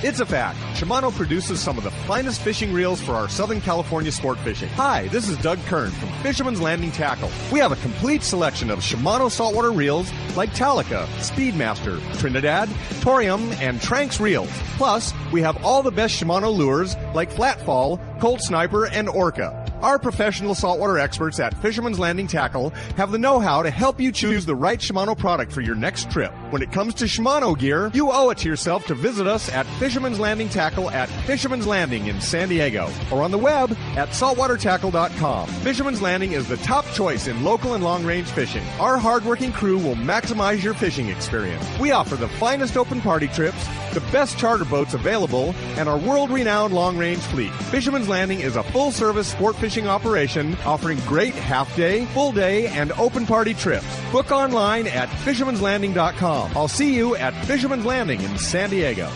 It's a fact. Shimano produces some of the finest fishing reels for our Southern California sport fishing. Hi, this is Doug Kern from Fisherman's Landing Tackle. We have a complete selection of Shimano saltwater reels like Talica, Speedmaster, Trinidad, Torium, and Tranx reels. Plus, we have all the best Shimano lures like Flatfall, Colt Sniper, and Orca. Our professional saltwater experts at Fisherman's Landing Tackle have the know-how to help you choose the right Shimano product for your next trip. When it comes to Shimano gear, you owe it to yourself to visit us at Fisherman's Landing Tackle at Fisherman's Landing in San Diego or on the web at saltwatertackle.com. Fisherman's Landing is the top choice in local and long-range fishing. Our hard-working crew will maximize your fishing experience. We offer the finest open party trips, the best charter boats available, and our world-renowned long-range fleet. Fisherman's Landing is a full-service sport fishing operation offering great half-day, full-day, and open party trips. Book online at fishermanslanding.com. I'll see you at Fisherman's Landing in San Diego.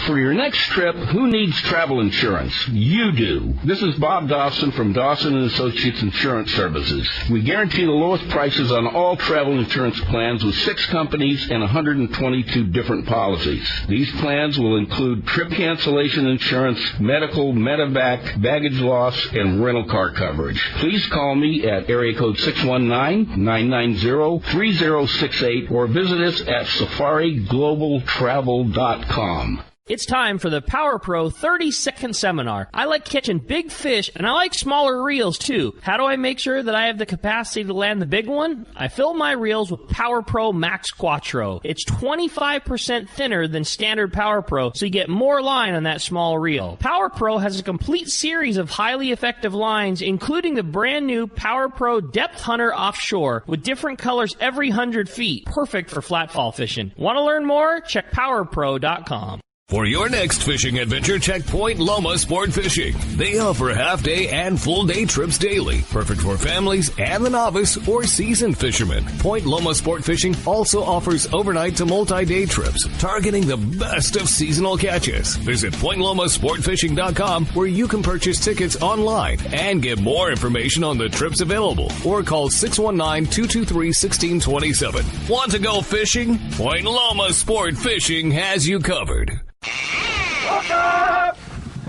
For your next trip, who needs travel insurance? You do. This is Bob Dawson from Dawson & Associates Insurance Services. We guarantee the lowest prices on all travel insurance plans with 6 companies and 122 different policies. These plans will include trip cancellation insurance, medical, medevac, baggage loss, and rental car coverage. Please call me at area code 619-990-3068 or visit us at safariglobaltravel.com. It's time for the Power Pro 30-second seminar. I like catching big fish, and I like smaller reels, too. How do I make sure that I have the capacity to land the big one? I fill my reels with Power Pro Max Quattro. It's 25% thinner than standard Power Pro, so you get more line on that small reel. Power Pro has a complete series of highly effective lines, including the brand new Power Pro Depth Hunter Offshore, with different colors every 100 feet. Perfect for flatfall fishing. Want to learn more? Check PowerPro.com. For your next fishing adventure, check Point Loma Sport Fishing. They offer half-day and full-day trips daily, perfect for families and the novice or seasoned fishermen. Point Loma Sport Fishing also offers overnight to multi-day trips, targeting the best of seasonal catches. Visit PointLomaSportFishing.com, where you can purchase tickets online and get more information on the trips available, or call 619-223-1627. Want to go fishing? Point Loma Sport Fishing has you covered.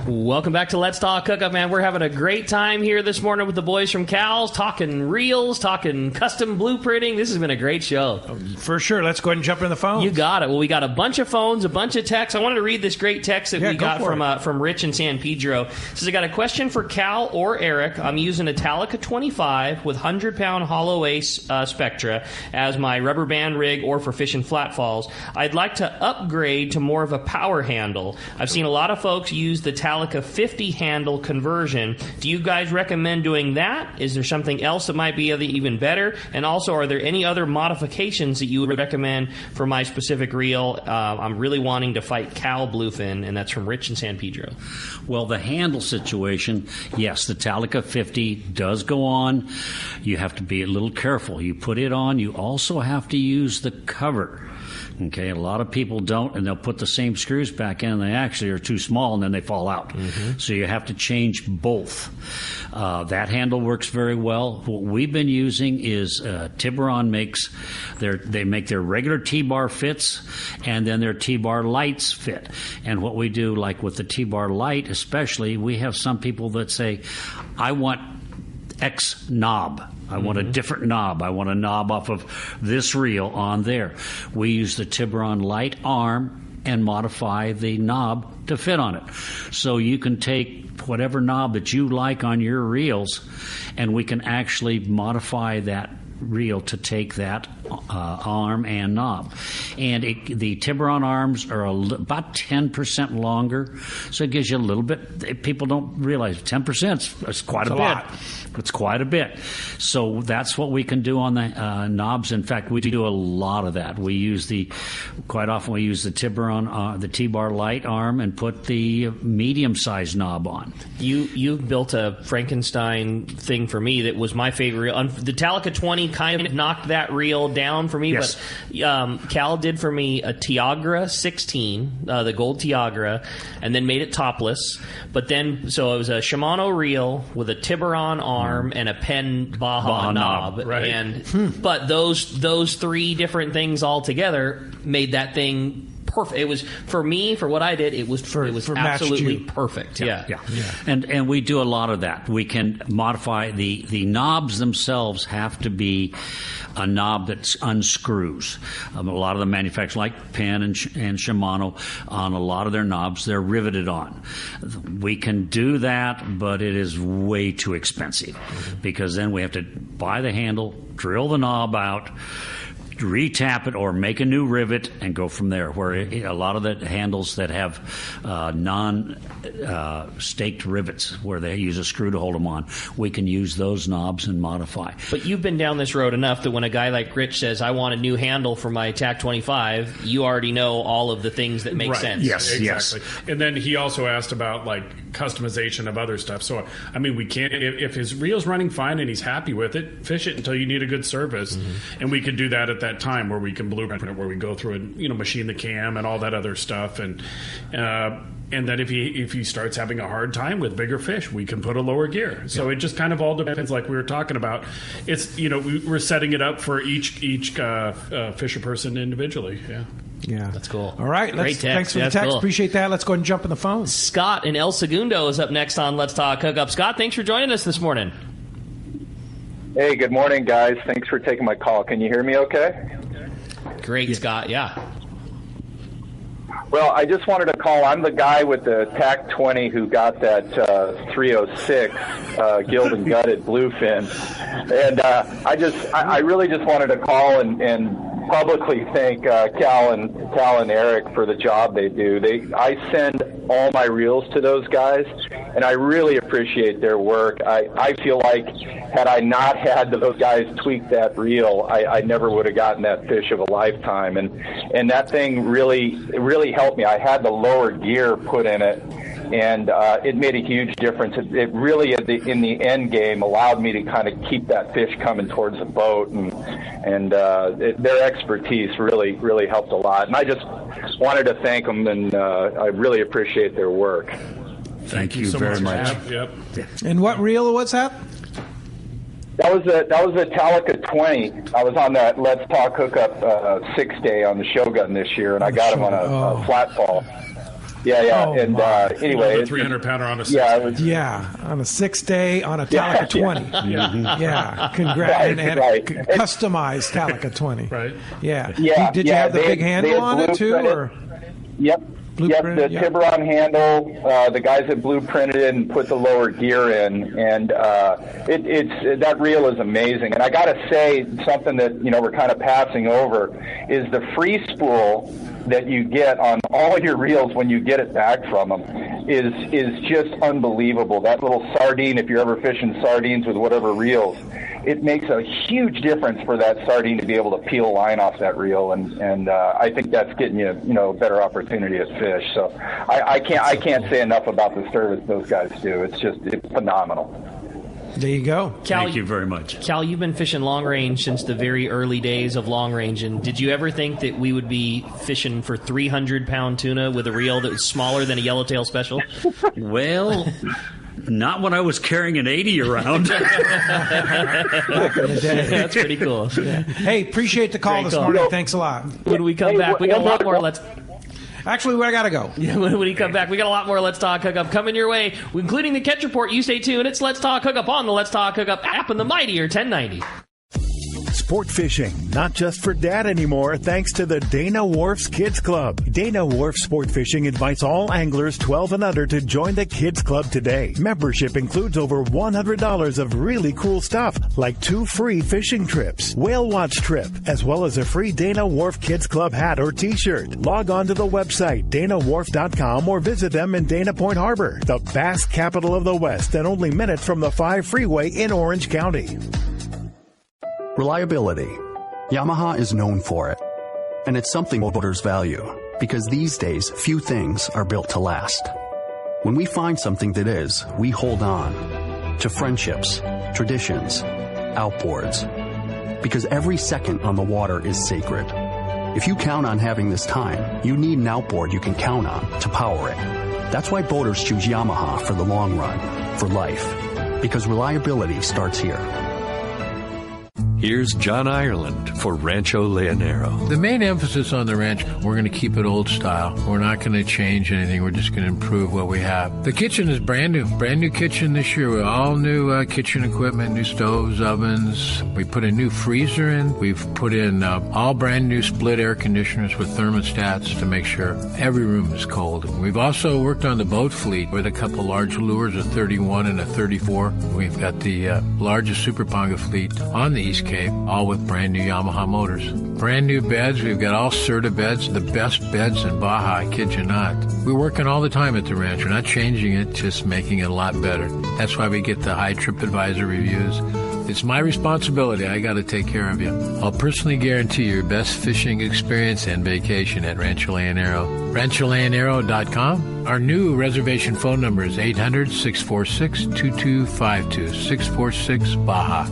Welcome back to Let's Talk Hookup, man. We're having a great time here this morning with the boys from Cal's, talking reels, talking custom blueprinting. This has been a great show. For sure. Let's go ahead and jump in the phone. You got it. Well, we got a bunch of phones, a bunch of texts. I wanted to read this great text that we got from Rich in San Pedro. It says, I got a question for Cal or Eric. I'm using a Talica 25 with 100-pound hollow ace Spectra as my rubber band rig or for fishing flat falls. I'd like to upgrade to more of a power handle. I've seen a lot of folks use the Talica 50 handle conversion. Do you guys recommend doing that? Is there something else that might be even better? And also, are there any other modifications that you would recommend for my specific reel? I'm really wanting to fight cow bluefin, and that's from Rich in San Pedro. Well, the handle situation, yes, the Talica 50 does go on. You have to be a little careful. You put it on, you also have to use the cover. Okay, a lot of people don't, and they'll put the same screws back in, and they actually are too small, and then they fall out. Mm-hmm. So you have to change both. That handle works very well. What we've been using is Tiburon they make their regular T-bar fits, and then their T-bar lights fit. And what we do, like with the T-bar light especially, we have some people that say, I want X knob. I want a different knob. I want a knob off of this reel on there. We use the Tiburon light arm and modify the knob to fit on it. So you can take whatever knob that you like on your reels, and we can actually modify that reel to take that arm and knob. And the Tiburon arms are about 10% longer, so it gives you a little bit. People don't realize 10% is quite a bit. It's quite a bit. So that's what we can do on the knobs. In fact, we do a lot of that. Quite often we use the Tiburon, the T-bar light arm, and put the medium-sized knob on. You built a Frankenstein thing for me that was my favorite reel. The Talica 20 kind of knocked that reel down for me, yes. But Cal did for me a Tiagra 16, the gold Tiagra, and then made it topless. But then, so it was a Shimano reel with a Tiburon arm and a Penn Baja knob. Right. But those three different things all together made that thing perfect. It was, for me, for what I did, it was absolutely perfect. Yeah. And we do a lot of that. We can modify the knobs themselves have to be a knob that unscrews. A lot of the manufacturers, like Penn and Shimano, on a lot of their knobs, they're riveted on. We can do that, but it is way too expensive because then we have to buy the handle, drill the knob out, retap it, or make a new rivet and go from there. Where a lot of the handles that have non-staked rivets, where they use a screw to hold them on, we can use those knobs and modify. But you've been down this road enough that when a guy like Rich says, I want a new handle for my TAC 25, you already know all of the things that make sense. Yes, exactly. And then he also asked about like customization of other stuff. So, I mean, we can't, if his reel's running fine and he's happy with it, fish it until you need a good service. And we could do that at that time where we can blueprint it, where we go through and machine the cam and all that other stuff, and then if he starts having a hard time with bigger fish, we can put a lower gear. So it just kind of all depends, like we were talking about. It's we're setting it up for each fisher person individually. Yeah, that's cool. All right, thanks for the text. Cool. Appreciate that. Let's go ahead and jump on the phone. Scott in El Segundo is up next on Let's Talk Hookup. Scott, thanks for joining us this morning. Hey, good morning, guys. Thanks for taking my call. Can you hear me okay? Great, Scott. Yeah. Well, I just wanted to call. I'm the guy with the TAC 20 who got that 306 gilled and gutted bluefin, and I really just wanted to call and publicly thank Cal and Eric for the job they do. I send all my reels to those guys, and I really appreciate their work. I feel like had I not had those guys tweak that reel, I never would have gotten that fish of a lifetime. And that thing really helped me. I had the lower gear put in it, and it made a huge difference. It really, in the end game, allowed me to kind of keep that fish coming towards the boat, and their expertise really helped a lot. And I just wanted to thank them, and I really appreciate their work. Thank you so very much. Yep. And what reel was that? That was a Talica 20. I was on that Let's Talk Hookup 6 day on the Shogun this year, and I got him on a flat fall. Anyway, the 300-pounder on a 6 day. On a 6 day on a Talica 20. Congrats. Customized Talica 20. Right. Did you have the big handle on it too? Or? Yep. The Tiburon handle, the guys that blueprinted it and put the lower gear in, and that reel is amazing. And I got to say, something that we're kind of passing over is the free spool that you get on all your reels when you get it back from them is just unbelievable. That little sardine, if you're ever fishing sardines with whatever reels, it makes a huge difference for that sardine to be able to peel line off that reel, and I think that's getting you a better opportunity at fish. So I can't say enough about the service those guys do. It's phenomenal. There you go. Cal, thank you very much. Cal, you've been fishing long range since the very early days of long range, and did you ever think that we would be fishing for 300-pound tuna with a reel that was smaller than a yellowtail special? Well, not when I was carrying an 80 around. That's pretty cool. Yeah. Hey, appreciate the call this morning. Thanks a lot. When we come back, we got a lot more. Actually, I got to go. When we come back, we got a lot more Let's Talk Hookup coming your way, including the catch report. You stay tuned. It's Let's Talk Hookup on the Let's Talk Hookup app and the mightier 1090. Sport fishing, not just for dad anymore, thanks to the Dana Wharf's Kids Club. Dana Wharf Sport Fishing invites all anglers 12 and under to join the Kids Club today. Membership includes over $100 of really cool stuff, like 2 free fishing trips, whale watch trip, as well as a free Dana Wharf Kids Club hat or t-shirt. Log on to the website, danawharf.com, or visit them in Dana Point Harbor, the bass capital of the West, and only minutes from the 5 freeway in Orange County. Reliability. Yamaha is known for it. And it's something boaters value, because these days, few things are built to last. When we find something that is, we hold on to friendships, traditions, outboards. Because every second on the water is sacred. If you count on having this time, you need an outboard you can count on to power it. That's why boaters choose Yamaha for the long run, for life. Because reliability starts here. Here's John Ireland for Rancho Leonero. The main emphasis on the ranch, we're going to keep it old style. We're not going to change anything. We're just going to improve what we have. The kitchen is brand new kitchen this year with all new kitchen equipment, new stoves, ovens. We put a new freezer in. We've put in all brand new split air conditioners with thermostats to make sure every room is cold. We've also worked on the boat fleet with a couple large lures, a 31 and a 34. We've got the largest Super Ponga fleet on the East Cape, all with brand new Yamaha motors. Brand new beds. We've got all Serta beds, the best beds in Baja, I kid you not. We're working all the time at the ranch. We're not changing it, just making it a lot better. That's why we get the high TripAdvisor reviews. It's my responsibility. I got to take care of you. I'll personally guarantee your best fishing experience and vacation at Rancho Leonero. RanchoLeonero.com. Our new reservation phone number is 800-646-2252, 646 Baja.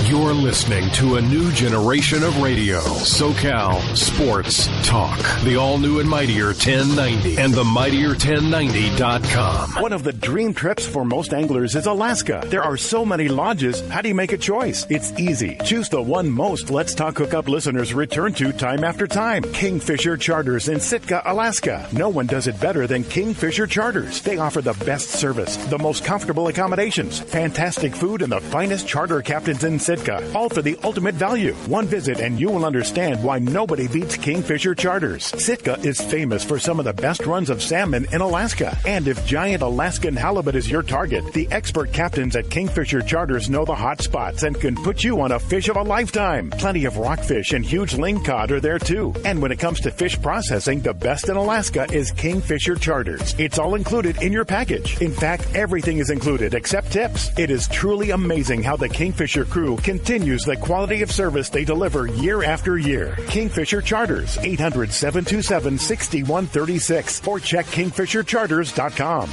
You're listening to a new generation of radio. SoCal Sports Talk. The all-new and mightier 1090 and the mightier1090.com. One of the dream trips for most anglers is Alaska. There are so many lodges. How do you make a choice? It's easy. Choose the one most Let's Talk Hookup listeners return to time after time. Kingfisher Charters in Sitka, Alaska. No one does it better than Kingfisher Charters. They offer the best service, the most comfortable accommodations, fantastic food, and the finest charter captains in Sitka. All for the ultimate value. One visit and you will understand why nobody beats Kingfisher Charters. Sitka is famous for some of the best runs of salmon in Alaska. And if giant Alaskan halibut is your target, the expert captains at Kingfisher Charters know the hot spots and can put you on a fish of a lifetime. Plenty of rockfish and huge lingcod are there too. And when it comes to fish processing, the best in Alaska is Kingfisher Charters. It's all included in your package. In fact, everything is included except tips. It is truly amazing how the Kingfisher crew continues the quality of service they deliver year after year. Kingfisher Charters, 800-727-6136 or check kingfishercharters.com.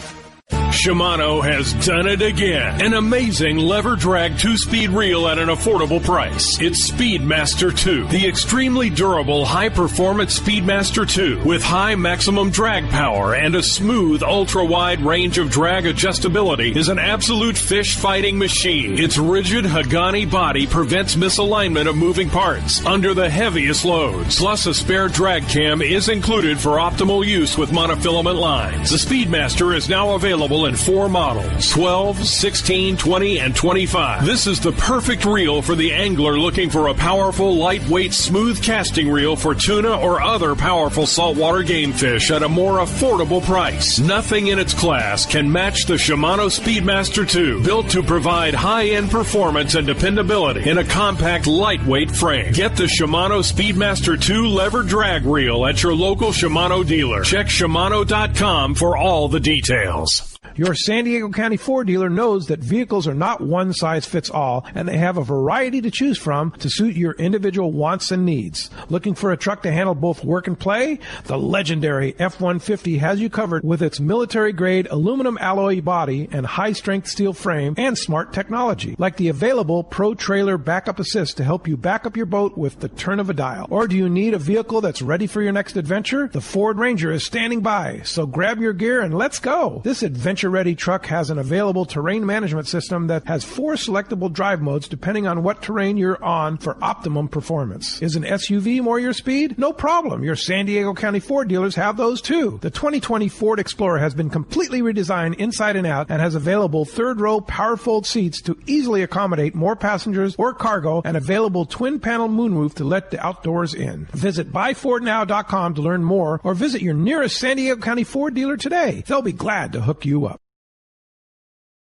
Shimano has done it again. An amazing lever drag 2-speed reel at an affordable price. It's Speedmaster 2, the extremely durable high-performance Speedmaster 2 with high maximum drag power and a smooth ultra-wide range of drag adjustability is an absolute fish-fighting machine. Its rigid Hagani body prevents misalignment of moving parts under the heaviest loads. Plus, a spare drag cam is included for optimal use with monofilament lines. The Speedmaster is now available in 4 models, 12, 16, 20, and 25. This is the perfect reel for the angler looking for a powerful, lightweight, smooth casting reel for tuna or other powerful saltwater game fish at a more affordable price. Nothing in its class can match the Shimano Speedmaster 2, built to provide high-end performance and dependability in a compact, lightweight frame. Get the Shimano Speedmaster 2 lever drag reel at your local Shimano dealer. Check Shimano.com for all the details. Your San Diego County Ford dealer knows that vehicles are not one size fits all, and they have a variety to choose from to suit your individual wants and needs. Looking for a truck to handle both work and play? The legendary F-150 has you covered with its military-grade aluminum alloy body and high-strength steel frame and smart technology, like the available Pro Trailer Backup Assist to help you back up your boat with the turn of a dial. Or do you need a vehicle that's ready for your next adventure? The Ford Ranger is standing by, so grab your gear and let's go. This adventure-ready truck has an available terrain management system that has 4 selectable drive modes depending on what terrain you're on for optimum performance. Is an SUV more your speed? No problem. Your San Diego County Ford dealers have those too. The 2020 Ford Explorer has been completely redesigned inside and out and has available third-row power-fold seats to easily accommodate more passengers or cargo and available twin-panel moonroof to let the outdoors in. Visit buyfordnow.com to learn more or visit your nearest San Diego County Ford dealer today. They'll be glad to hook you up.